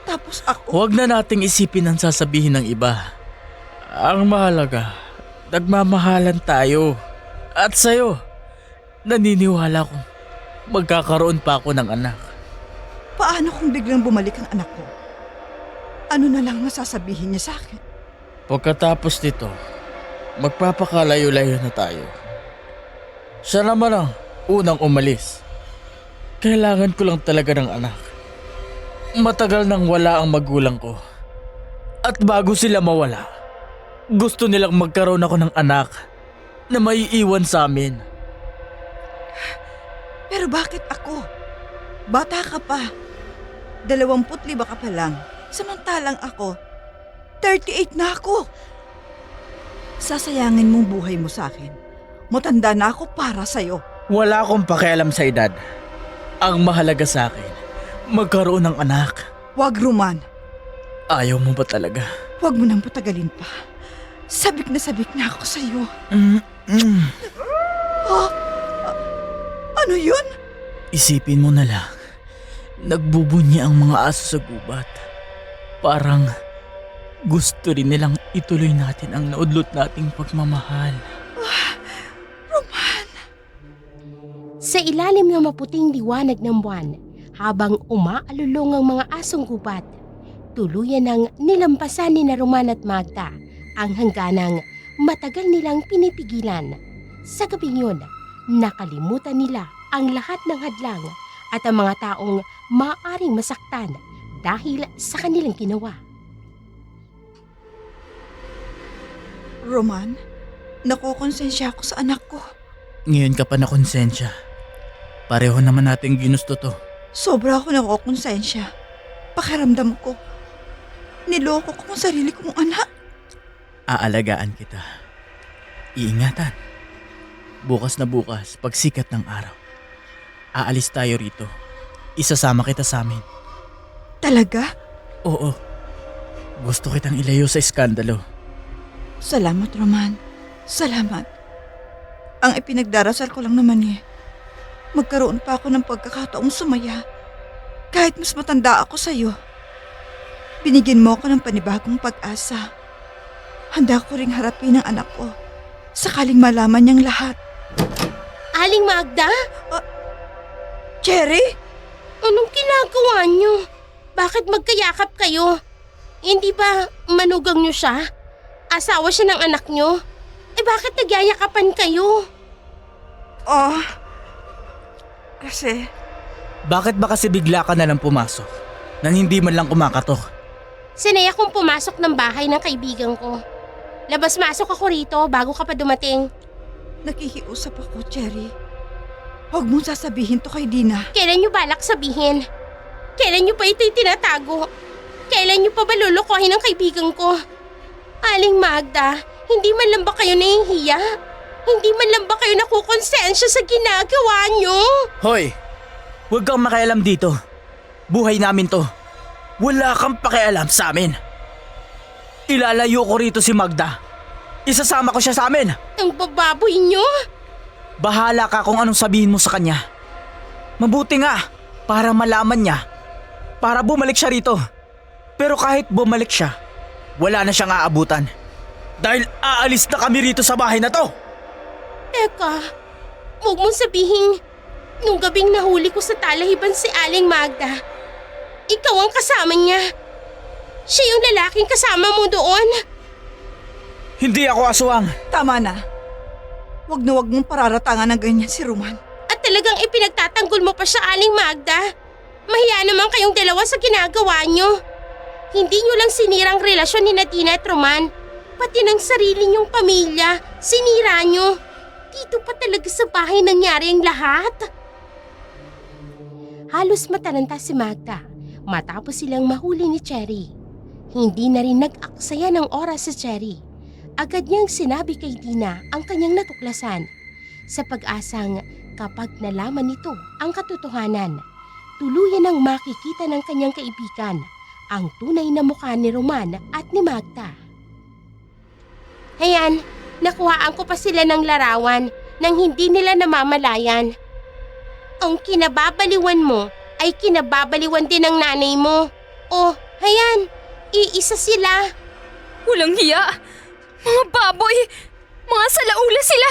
Tapos ako... Huwag na nating isipin ang sasabihin ng iba. Ang mahalaga, nagmamahalan tayo. At sa'yo, naniniwala kong magkakaroon pa ako ng anak. Paano kung biglang bumalik ang anak ko? Ano na lang nasasabihin niya sa akin? Pagkatapos nito, magpapakalayo-layo na tayo. Siya naman ang unang umalis. Kailangan ko lang talaga ng anak. Matagal nang wala ang magulang ko. At bago sila mawala, gusto nilang magkaroon ako ng anak na maiiwan sa amin. Pero bakit ako? Bata ka pa. 25 ka pa lang. Samantalang ako, 38 na ako. Sasayangin mong buhay mo sa akin. Matanda na ako para sa'yo. Wala akong pakialam sa edad. Ang mahalaga sa akin, magkaroon ng anak. Wag, Roman. Ayaw mo ba talaga? Wag mo nang patagalin pa. Sabik na ako sa'yo. Ano yun? Isipin mo na lang, nagbubunyi ang mga aso sa gubat. Parang gusto rin nilang ituloy natin ang naudlot nating pagmamahal. Sa ilalim ng maputing liwanag ng buwan, habang umaalulong ang mga asong gubat, tuluyan ng nilampasan ni Roman at Magda ang hangganang matagal nilang pinipigilan. Sa gabing yun, nakalimutan nila ang lahat ng hadlang at ang mga taong maaaring masaktan dahil sa kanilang ginawa. Roman, nakukonsensya ako sa anak ko. Ngayon ka pa na konsensya. Pareho naman natin ginusto to. Sobra ako nakukonsensya. Pakiramdam ko, niloko ko ang sarili kong anak. Aalagaan kita. Iingatan. Bukas na bukas, pagsikat ng araw, aalis tayo rito. Isasama kita sa amin. Talaga? Oo. Gusto kitang ilayo sa iskandalo. Salamat, Roman. Salamat. Ang ipinagdarasal ko lang naman magkaroon pa ako ng pagkakataong sumaya. Kahit mas matanda ako sa'yo. Binigyan mo ako ng panibagong pag-asa. Handa ko ring harapin ang anak ko. Sakaling malaman niyang lahat. Aling Magda? Cherry? Anong ginagawa niyo? Bakit magkayakap kayo? Hindi ba manugang niyo siya? Asawa siya ng anak niyo? Bakit nagyayakapan kayo? Kasi Bakit ba kasi bigla ka na lang pumasok nang hindi man lang kumakatok? Sanay akong pumasok ng bahay ng kaibigan ko. Labas-masok ako rito bago ka pa dumating. nakikiusap ako, Cherry. Huwag mong sasabihin to kay Dina. Kailan niyo balak sabihin? Kailan niyo pa ito'y tinatago? Kailan niyo pa ba lulukohin ang kaibigan ko? Aling Magda, hindi man lang ba kayo nahihiya? Hindi man lang ba kayo nakukonsensya sa ginagawa niyo? Hoy! Huwag kang makialam dito. Buhay namin to. Wala kang pakialam sa amin. Ilalayo ko rito si Magda. Isasama ko siya sa amin. Ang bababoy niyo? Bahala ka kung anong sabihin mo sa kanya. Mabuti nga, para malaman niya. Para bumalik siya rito. Pero kahit bumalik siya, wala na siyang aabutan. Dahil aalis na kami rito sa bahay na to. Teka, huwag mong sabihin, nung gabing nahuli ko sa talahiban si Aling Magda, ikaw ang kasama niya. Siya yung lalaking kasama mo doon. Hindi ako aswang. Tama na. Huwag na huwag mong pararatangan ng ganyan si Roman. At talagang ipinagtatanggol mo pa siya, Aling Magda. Mahiya naman kayong dalawa sa ginagawa niyo. Hindi niyo lang sinirang relasyon ni Nadina at Roman. Pati ng sarili niyong pamilya, sinira niyo. Dito pa talaga sa bahay nangyari ang lahat. Halos mataranta si Magda matapos silang mahuli ni Cherry. Hindi na rin nag-aksaya ng oras si Cherry. Agad niyang sinabi kay Dina ang kanyang natuklasan sa pag-asang kapag nalaman nito ang katotohanan, tuluyan ang makikita ng kanyang kaibigan ang tunay na mukha ni Roman at ni Magda. Hayan, nakuhaan ko pa sila ng larawan nang hindi nila namamalayan. Ang kinababaliwan mo ay kinababaliwan din ng nanay mo. Oh, hayan, iisa sila. Walang hiya! Mga baboy! Mga salaula sila!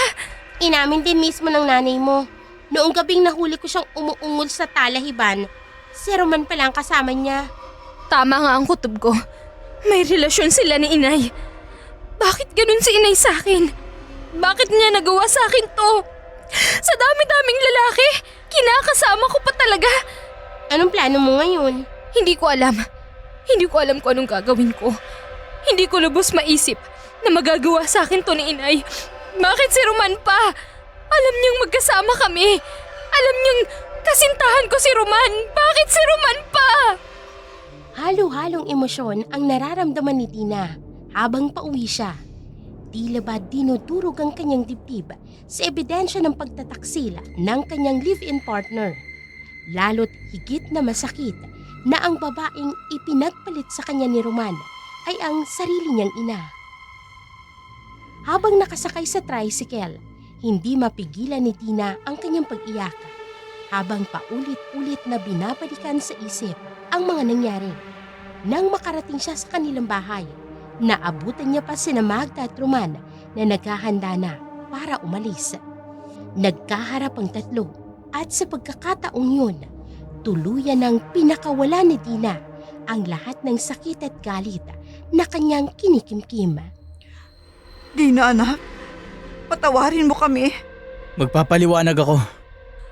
Inamin din mismo ng nanay mo. Noong gabing nahuli ko siyang umuungol sa talahiban, si Roman pala ang kasama niya. Tama nga ang kutob ko. May relasyon sila ni inay. Bakit ganun si inay sa akin? Bakit niya nagawa sa akin to? Sa dami-daming lalaki, kinakasama ko pa talaga. Anong plano mo ngayon? Hindi ko alam. Hindi ko alam kung anong gagawin ko. Hindi ko lubos maisip na magagawa sa akin to ni inay. Bakit si Roman pa? Alam niyang magkasama kami. Alam niyang kasintahan ko si Roman. Bakit si Roman pa? Halo-halong emosyon ang nararamdaman ni Tina habang pauwi siya. Tila ba dinudurog ang kanyang dibdib sa ebidensya ng pagtataksil ng kanyang live-in partner. Lalo't higit na masakit na ang babaeng ipinagpalit sa kanya ni Roman ay ang sarili niyang ina. Habang nakasakay sa tricycle, hindi mapigilan ni Tina ang kanyang pag-iyak habang paulit-ulit na binabalikan sa isip ang mga nangyari. Nang makarating siya sa kanilang bahay, naabutan niya pa sina Magda at Roman na naghahanda na para umalis. Nagkaharap ang tatlo at sa pagkakataong yun, tuluyan ng pinakawala ni Tina ang lahat ng sakit at galit na kanyang kinikimkim. Dina anak, patawarin mo kami. Magpapaliwanag ako.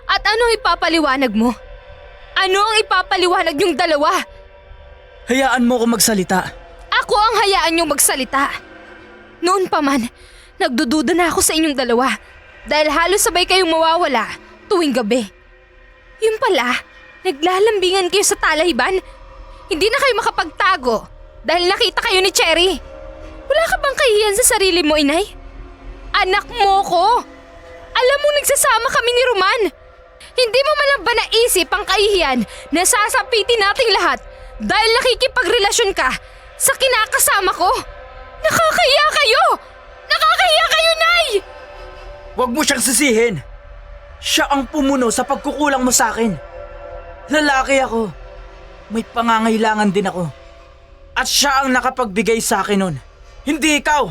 At ano ang ipapaliwanag mo? Ano ang ipapaliwanag yung dalawa? Hayaan mo ko magsalita. Ako ang hayaan niyong magsalita. Noon pa man, nagdududa na ako sa inyong dalawa dahil halos sabay kayong mawawala tuwing gabi. Yung pala, naglalambingan kayo sa talahiban. Hindi na kayo makapagtago dahil nakita kayo ni Cherry. Wala ka bang kahiyan sa sarili mo, inay? Anak mo ko! Alam mo nagsasama kami ni Roman. Hindi mo man lang ba naisip ang kahihiyan na sasapitin nating lahat dahil nakikipagrelasyon ka sa kinakasama ko? Nakakahiya kayo! Nakakahiya kayo, Nay! Huwag mo siyang sisihin. Siya ang pumuno sa pagkukulang mo sa akin. Lalaki ako. May pangangailangan din ako. At siya ang nakapagbigay sa akin nun. Hindi ikaw.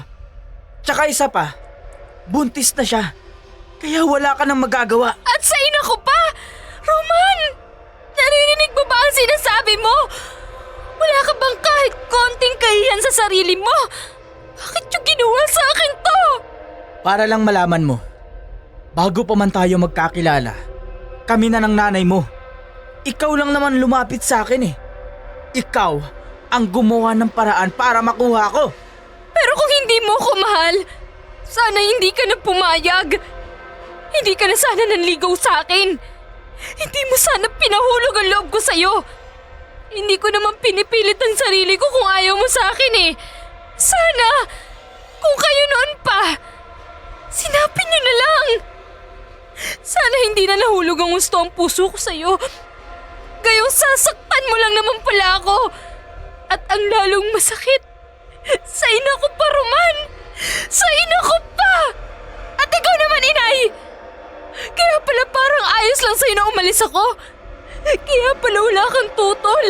Tsaka isa pa, buntis na siya. Kaya wala ka nang magagawa. At sa ina ko pa! Roman! Naririnig mo ba ang sinasabi mo? Wala ka bang kahit konting kahiyan sa sarili mo? Bakit yung ginawa sa akin to? Para lang malaman mo, bago pa man tayo magkakilala, kami na ng nanay mo. Ikaw lang naman lumapit sa akin eh. Ikaw ang gumawa ng paraan para makuha ko. Pero kung hindi mo ko mahal, sana hindi ka na pumayag. Hindi ka na sana nanligaw sa akin. Hindi mo sana pinahulog ang loob ko sa'yo. Hindi ko naman pinipilit ang sarili ko kung ayaw mo sa akin eh. Sana, kung kayo noon pa, sinapin niyo na lang. Sana hindi na nahulog ang gusto ang puso ko sa'yo. Gayong sasaktan mo lang naman pala ako. At ang lalong masakit, sa ina ko pa, Roman! Sa ina ko pa! At ikaw naman, inay! Kaya pala parang ayos lang sa'yo na umalis ako. Kaya pala wala kang tutol.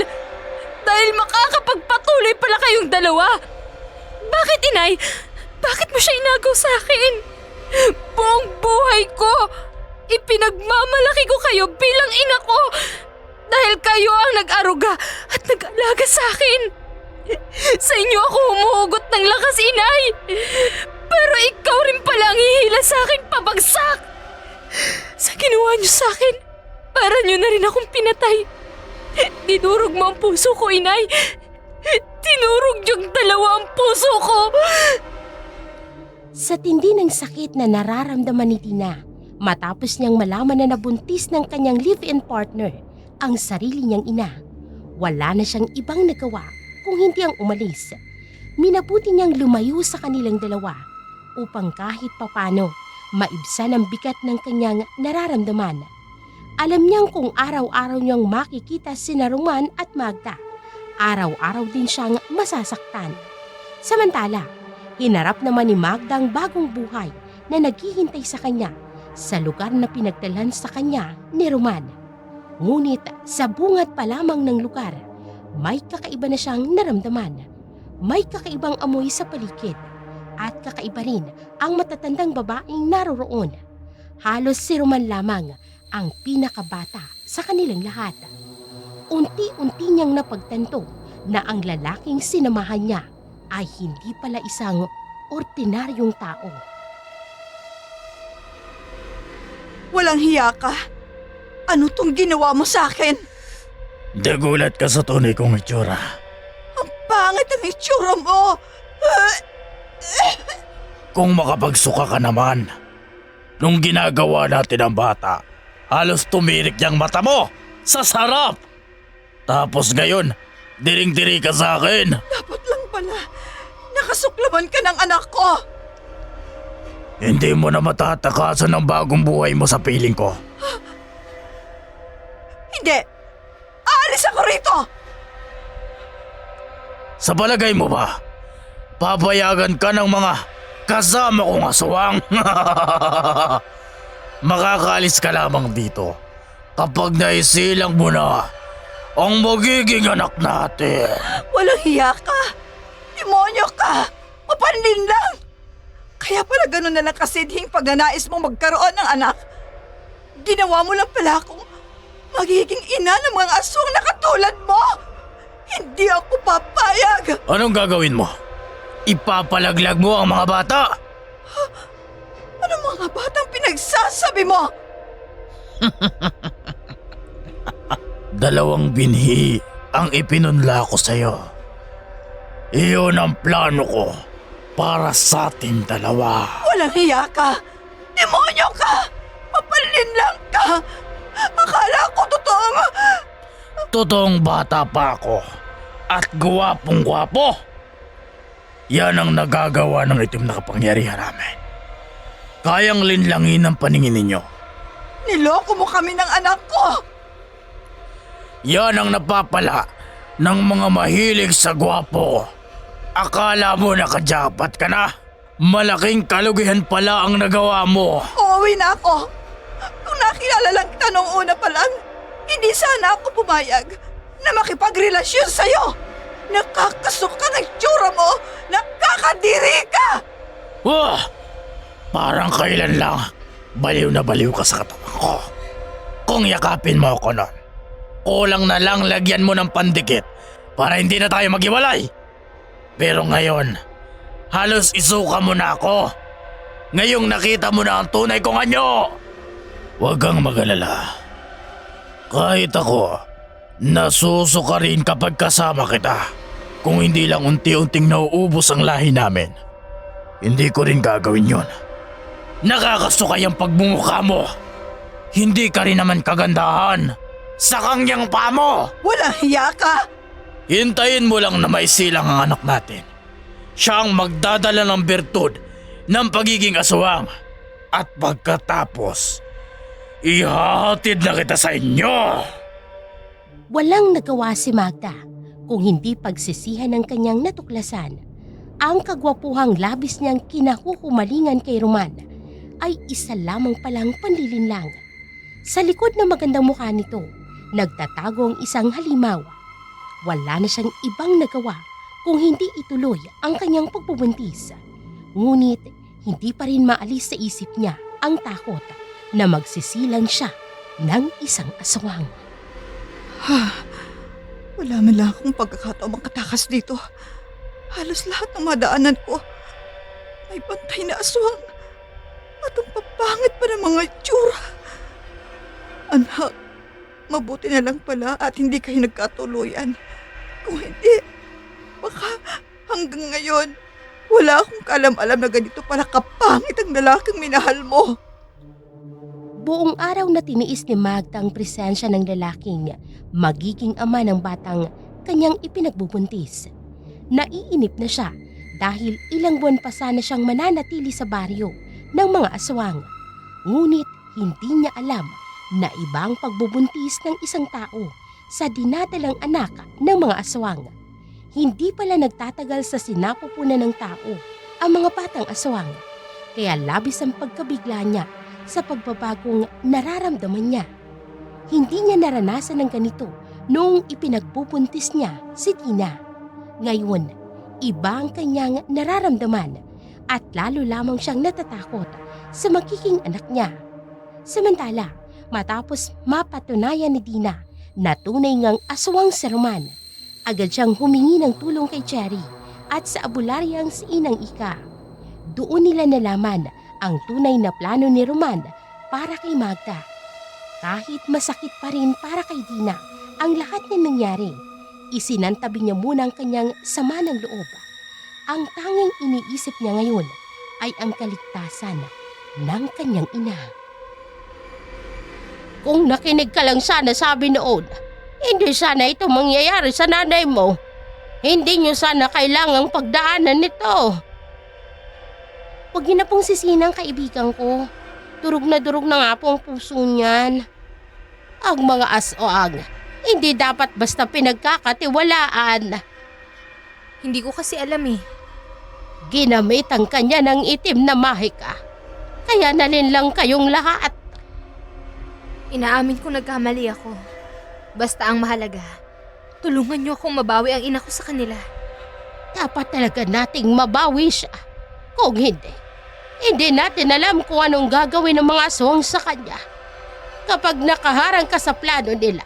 Dahil makakapagpatuloy pala kayong dalawa. Bakit, inay? Bakit mo siya inagaw sa akin? Buong buhay ko, ipinagmamalaki ko kayo bilang ina ko. Dahil kayo ang nag-aruga at nag-alaga sa akin. Sa inyo ako humuhugot ng lakas, inay. Pero ikaw rin pala ang hihila sa akin pabagsak. Sa ginawa niyo sa akin, para niyo na rin akong pinatay. Dinurog mo ang puso ko, inay. Tinurog yung dalawa ang puso ko. Sa tindi ng sakit na nararamdaman ni Tina, matapos niyang malaman na nabuntis ng kanyang live-in partner ang sarili niyang ina, wala na siyang ibang nagawa kung hindi ang umalis. Minabuti niyang lumayo sa kanilang dalawa upang kahit papano maibsan ang bigat ng kanyang nararamdaman. Alam niyang kung araw-araw niyang makikita sina Roman at Magda, araw-araw din siyang masasaktan. Samantala, hinarap naman ni Magda ang bagong buhay na naghihintay sa kanya sa lugar na pinagdalhan sa kanya ni Roman. Ngunit sa bungat pa lamang ng lugar, may kakaiba na siyang naramdaman. May kakaibang amoy sa paligid at kakaiba rin ang matatandang babaeng naroroon. Halos si Roman lamang ang pinakabata sa kanilang lahat. Unti-unti niyang napagtanto na ang lalaking sinamahan niya ay hindi pala isang ordinaryong tao. Walang hiya ka. Ano tong ginawa mo sa akin? Nagulat ka sa tunay kong itsura. Ang pangit ang itsura mo. Kung makapagsuka ka naman, nung ginagawa natin ang bata, halos tumirik niyang mata mo sa sarap. Tapos ngayon, diring-diri ka sa akin. Dapat lang pala. Nakasuklaman ka ng anak ko. Hindi mo na matatakasan ang bagong buhay mo sa piling ko. Hindi. Aalis ako rito. Sa palagay mo ba, papayagan ka ng mga kasama kong aswang? Makakaalis ka lamang dito kapag naisilang mo na ang magiging anak natin. Walang hiya ka. Demonyo ka. Mapanlin lang. Kaya pala ganun na lang kasidhing pagnanais mong magkaroon ng anak. Ginawa mo lang pala akong magiging ina ng mga aswang na katulad mo. Hindi ako papayag. Anong gagawin mo? Ipapalaglag mo ang mga bata? Anong mga batang pinagsasabi mo? 2 binhi ang ipinunla ko sa'yo. Iyon ang plano ko para sa ating dalawa. Walang hiya ka. Demonyo ka. Mapanlin lang ka. Akala ko totoong... Totoong bata pa ako at gwapong-gwapo. Yan ang nagagawa ng itim na kapangyarihan namin. Kayang linlangin ang paningin ninyo. Niloko mo kami ng anak ko. Yan ang napapala ng mga mahilig sa gwapo. Akala mo nakajapat ka na? Malaking kalugihan pala ang nagawa mo. Uuwi na ako. Kung nakilala lang kita nung una pa lang, hindi sana ako pumayag na makipagrelasyon sa'yo. Nakakasuka ng tsura mo. Nakakadiri ka. Wah! Parang kailan lang baliw na baliw ka sa katawan ko. Kung yakapin mo ako nun, kulang na lang lagyan mo ng pandikit para hindi na tayo maghiwalay. Pero ngayon, halos isuka mo na ako. Ngayong nakita mo na ang tunay kong anyo. Huwag kang mag-alala. Kahit ako, nasusuka rin kapag kasama kita. Kung hindi lang unti-unting nauubos ang lahi namin, hindi ko rin gagawin yon. Nakakasukay ang pagmumukha mo. Hindi ka rin naman kagandahan sa kanyang paa mo. Walang hiya ka. Hintayin mo lang na maisilang ang anak natin. Siya ang magdadala ng bertud ng pagiging aswang. At pagkatapos, ihahatid na kita sa inyo. Walang nagawa si Magda kung hindi pagsisihan ng kanyang natuklasan. Ang kagwapuhang labis niyang kinakukumalingan kay Roman ay isa lamang palang panlilinlang. Sa likod ng magandang mukha nito, nagtatago ang isang halimaw. Wala na siyang ibang nagawa kung hindi ituloy ang kanyang pagbubuntis. Ngunit hindi pa rin maalis sa isip niya ang takot na magsisilang siya ng isang aswang. Wala man lang akong pagkakataong makatakas dito. Halos lahat ng madaanan ko may bantay na aswang. At ang papangit pa ng mga itsura. Anak, mabuti na lang pala at hindi kayo nagkatuluyan. Kung hindi, baka hanggang ngayon, wala akong kaalam-alam na ganito pala kapangit ang lalaking minahal mo. Buong araw na tiniis ni Magda ang presensya ng lalaking magiging ama ng batang kanyang ipinagbubuntis. Naiinip na siya dahil ilang buwan pa sana siyang mananatili sa baryo ng mga aswang. Ngunit hindi niya alam na ibang pagbubuntis ng isang tao sa dinadalang anak ng mga aswang. Hindi pala nagtatagal sa sinapupunan ng tao ang mga batang aswang. Kaya labis ang pagkabigla niya sa pagbabagong nararamdaman niya. Hindi niya naranasan ng ganito noong ipinagbubuntis niya si Tina. Ngayon, iba ang kanyang nararamdaman at lalo lamang siyang natatakot sa magiging anak niya. Samantala, matapos mapatunayan ni Dina na tunay ngang aswang si Roman, agad siyang humingi ng tulong kay Cherry at sa abularyang si Inang Ika. Doon nila nalaman ang tunay na plano ni Roman para kay Magda. Kahit masakit pa rin para kay Dina ang lahat ng nangyari, isinantabi niya muna ang kanyang sama ng loob. Ang tanging iniisip niya ngayon ay ang kaligtasan ng kanyang ina. Kung nakinig ka lang sana sabi noon, hindi sana ito mangyayari sa nanay mo. Hindi niyo sana kailangang pagdaanan nito. Huwag niyo na pong sisihin ang kaibigan ko. Durog na nga po ang puso niyan. Ang mga aswang, hindi dapat basta pinagkakatiwalaan. Hindi ko kasi alam eh. Ginamit ang kanya ng itim na mahika. Kaya nalinlang kayong lahat. Inaamin ko nagkamali ako. Basta ang mahalaga, tulungan niyo akong mabawi ang ina ko sa kanila. Dapat talaga nating mabawi siya. Kung hindi natin alam kung anong gagawin ng mga aswang sa kanya. Kapag nakaharang ka sa plano nila,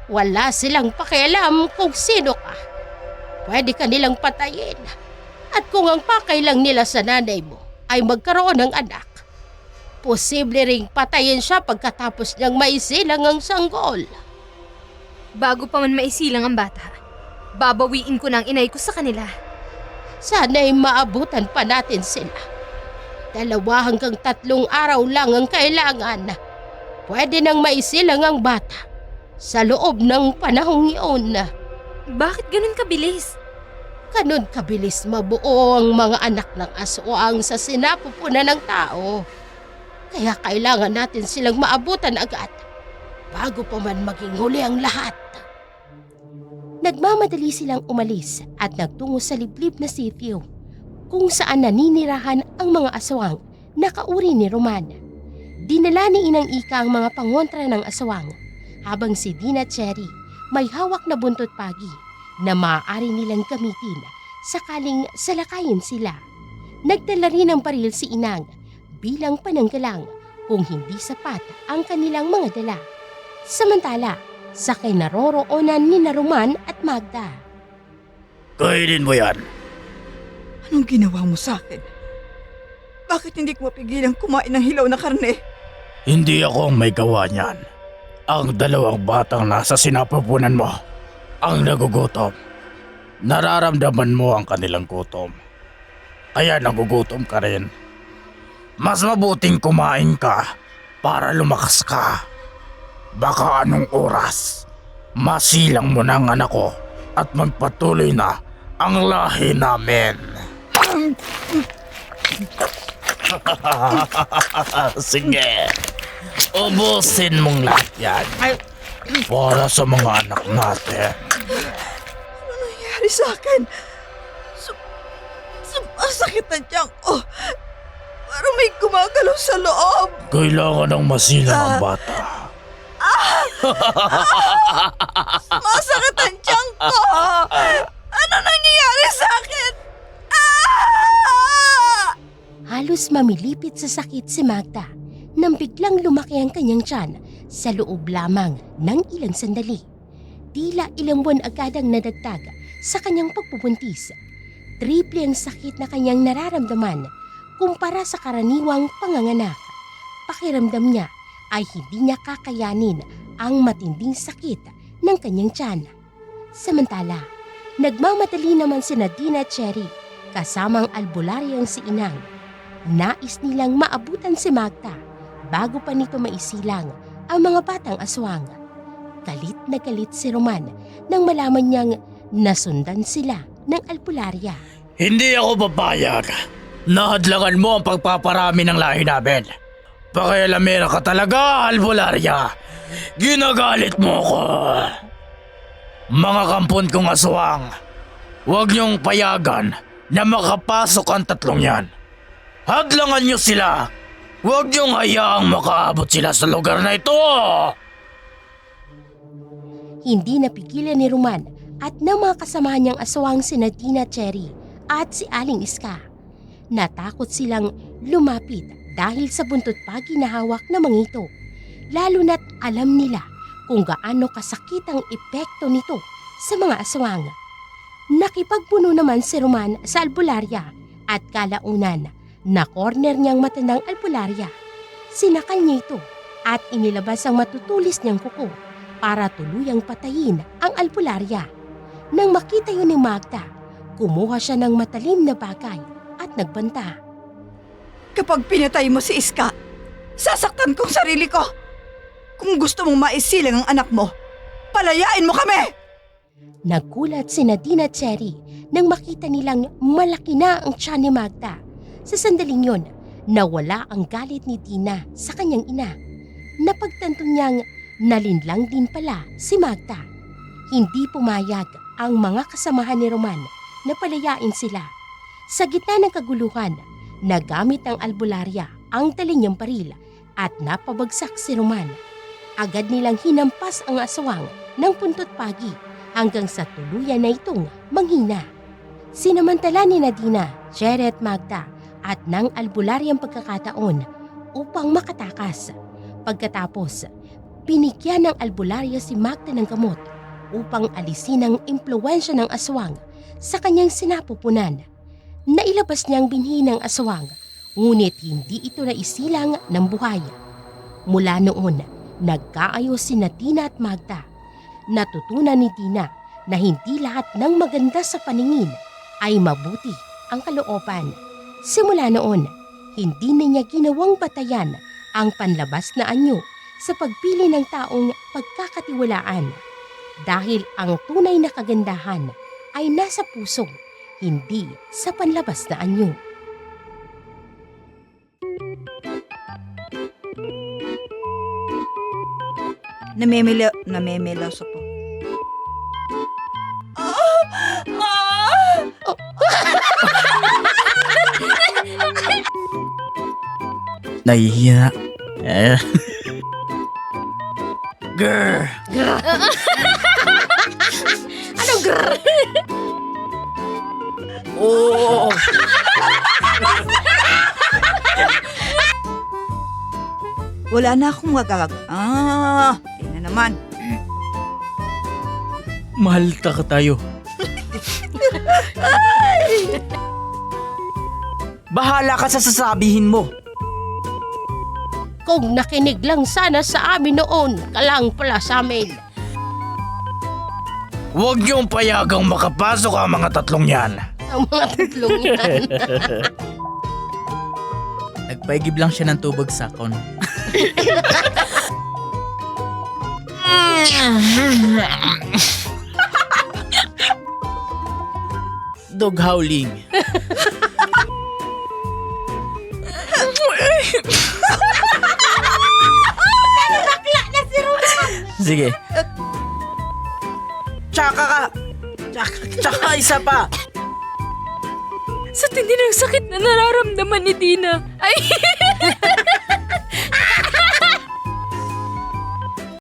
wala silang pakialam kung sino ka. Pwede ka nilang patayin. At kung ang pakay lang nila sa nanay mo ay magkaroon ng anak, posible ring patayin siya pagkatapos niyang maisilang ang sanggol. Bago pa man maisilang ang bata, babawiin ko na ang inay ko sa kanila. Sana'y maabutan pa natin sila. 2 hanggang 3 araw lang ang kailangan. Pwede nang maisilang ang bata sa loob ng panahong iyon. Bakit ganun kabilis? Ganun kabilis mabuo ang mga anak ng aswang sa sinapupunan ng tao. Kaya kailangan natin silang maabutan agad bago pa man maging huli ang lahat. Nagmamadali silang umalis at nagtungo sa liblib na sitio kung saan naninirahan ang mga aswang na kauri ni Roman. Dinala ni Inang Ika ang mga pangontra ng aswang habang si Dina at Cherry may hawak na buntot pagi na maaari nilang gamitin sakaling salakayin sila. Nagdala rin ng baril si Inang bilang pananggalang kung hindi sapat ang kanilang mga dala. Samantala, sa kinaroroonan ni Roman at Magda. Kainin mo yan. Anong ginawa mo sa akin? Bakit hindi ko mapigilang kumain ng hilaw na karne? Hindi ako ang may gawa niyan. Ang 2 batang nasa sinapupunan mo ang nagugutom. Nararamdaman mo ang kanilang gutom. Kaya nagugutom ka rin. Mas mabuting kumain ka para lumakas ka. Baka anong oras, masilang mo na ang anak ko at magpatuloy na ang lahi namin. Sige, ubusin mong lahat yan para sa mga anak natin. Ano nangyari sa akin? Sumasakit ang tiyan ko. Parang may gumagalaw sa loob. Kailangan ng masilang ang bata. Masakit ang tiyan ko. Ano nangyayari sa akin? Halos mamilipit sa sakit si Magda nang biglang lumaki ang kanyang tiyan sa loob lamang ng ilang sandali. Tila ilang buwan agad ang nadagdag sa kanyang pagpubuntis. Triple ang sakit na kanyang nararamdaman kumpara sa karaniwang panganganak. Pakiramdam niya ay hindi niya kakayanin ang matinding sakit ng kanyang tiyan. Samantala, nagmamadali naman si Dina at Cherry kasamang albularyang si Inang. Nais nilang maabutan si Magda bago pa nito maisilang ang mga batang aswang. Galit na galit si Roman nang malaman niyang nasundan sila ng albularya. Hindi ako papayag. Nahadlangan mo ang pagpaparami ng lahi namin. Pakialamera ka talaga, albularya. Ginagalit mo ko. Mga kampon kong aswang, huwag niyong payagan na makapasok ang 3 yan. Hadlangan niyo sila. Huwag niyong hayaang makaabot sila sa lugar na ito. Hindi napigilan ni Roman at ng mga kasamahan niyang aswang si Dina, Cherry at si Aling Iska. Natakot silang lumapit dahil sa buntot pagi na hawak na mga ito. Lalo na't alam nila kung gaano kasakit ang epekto nito sa mga aswang. Nakipagpuno naman si Roman sa albularya at kalaunan na corner niyang matandang albularya. Sinakal niya ito at inilabas ang matutulis niyang kuko para tuluyang patayin ang albularya. Nang makita yun ni Magda, kumuha siya ng matalim na bagay at nagbanta. Kapag pinatay mo si Iska, sasaktan kong sarili ko. Kung gusto mong maisilang ang anak mo, palayain mo kami! Nagkulat si Nadine at Cherry nang makita nilang malaki na ang tiyan ni Magda. Sa sandaling yon, nawala ang galit ni Dina sa kanyang ina. Napagtanto niyang nalinlang din pala si Magda. Hindi pumayag ang mga kasamahan ni Roman na palayain sila. Sa gitna ng kaguluhan, nagamit ng albularya ang dali niyang baril at napabagsak si Roman. Agad nilang hinampas ang aswang ng puntot pagi hanggang sa tuluyan na itong manghina. Sinamantala ni Nadina, Jerry at Magda at ng albularyang pagkakataon upang makatakas. Pagkatapos, binigyan ng albularya si Magda ng gamot upang alisin ang impluwensya ng aswang sa kanyang sinapupunan. Nailabas niyang binhi ng aswang, ngunit hindi ito naisilang ng buhay. Mula noon, nagkaayos si Nadina at Magda. Natutunan ni Dina na hindi lahat ng maganda sa paningin ay mabuti ang kalooban. Simula noon, hindi na niya ginawang batayan ang panlabas na anyo sa pagpili ng taong pagkakatiwalaan. Dahil ang tunay na kagandahan ay nasa puso, hindi sa panlabas na anyo. Namemeloso po. Nahihiya. Grr! Anong grrr? Oo! Wala na akong yun na naman. Mahal ka tayo. Bahala ka sa sasabihin mo. Kung nakinig lang sana sa amin noon, kalang pala sa amin. Huwag niyong payagang makapasok ang mga tatlong yan. Ang mga tatlong yan. Nagpaigib lang siya ng tubig sakon. Dog howling. Sige. Tsaka ka. Tsaka isa pa. Sa tindi ng sakit na nararamdaman ni Dina, ay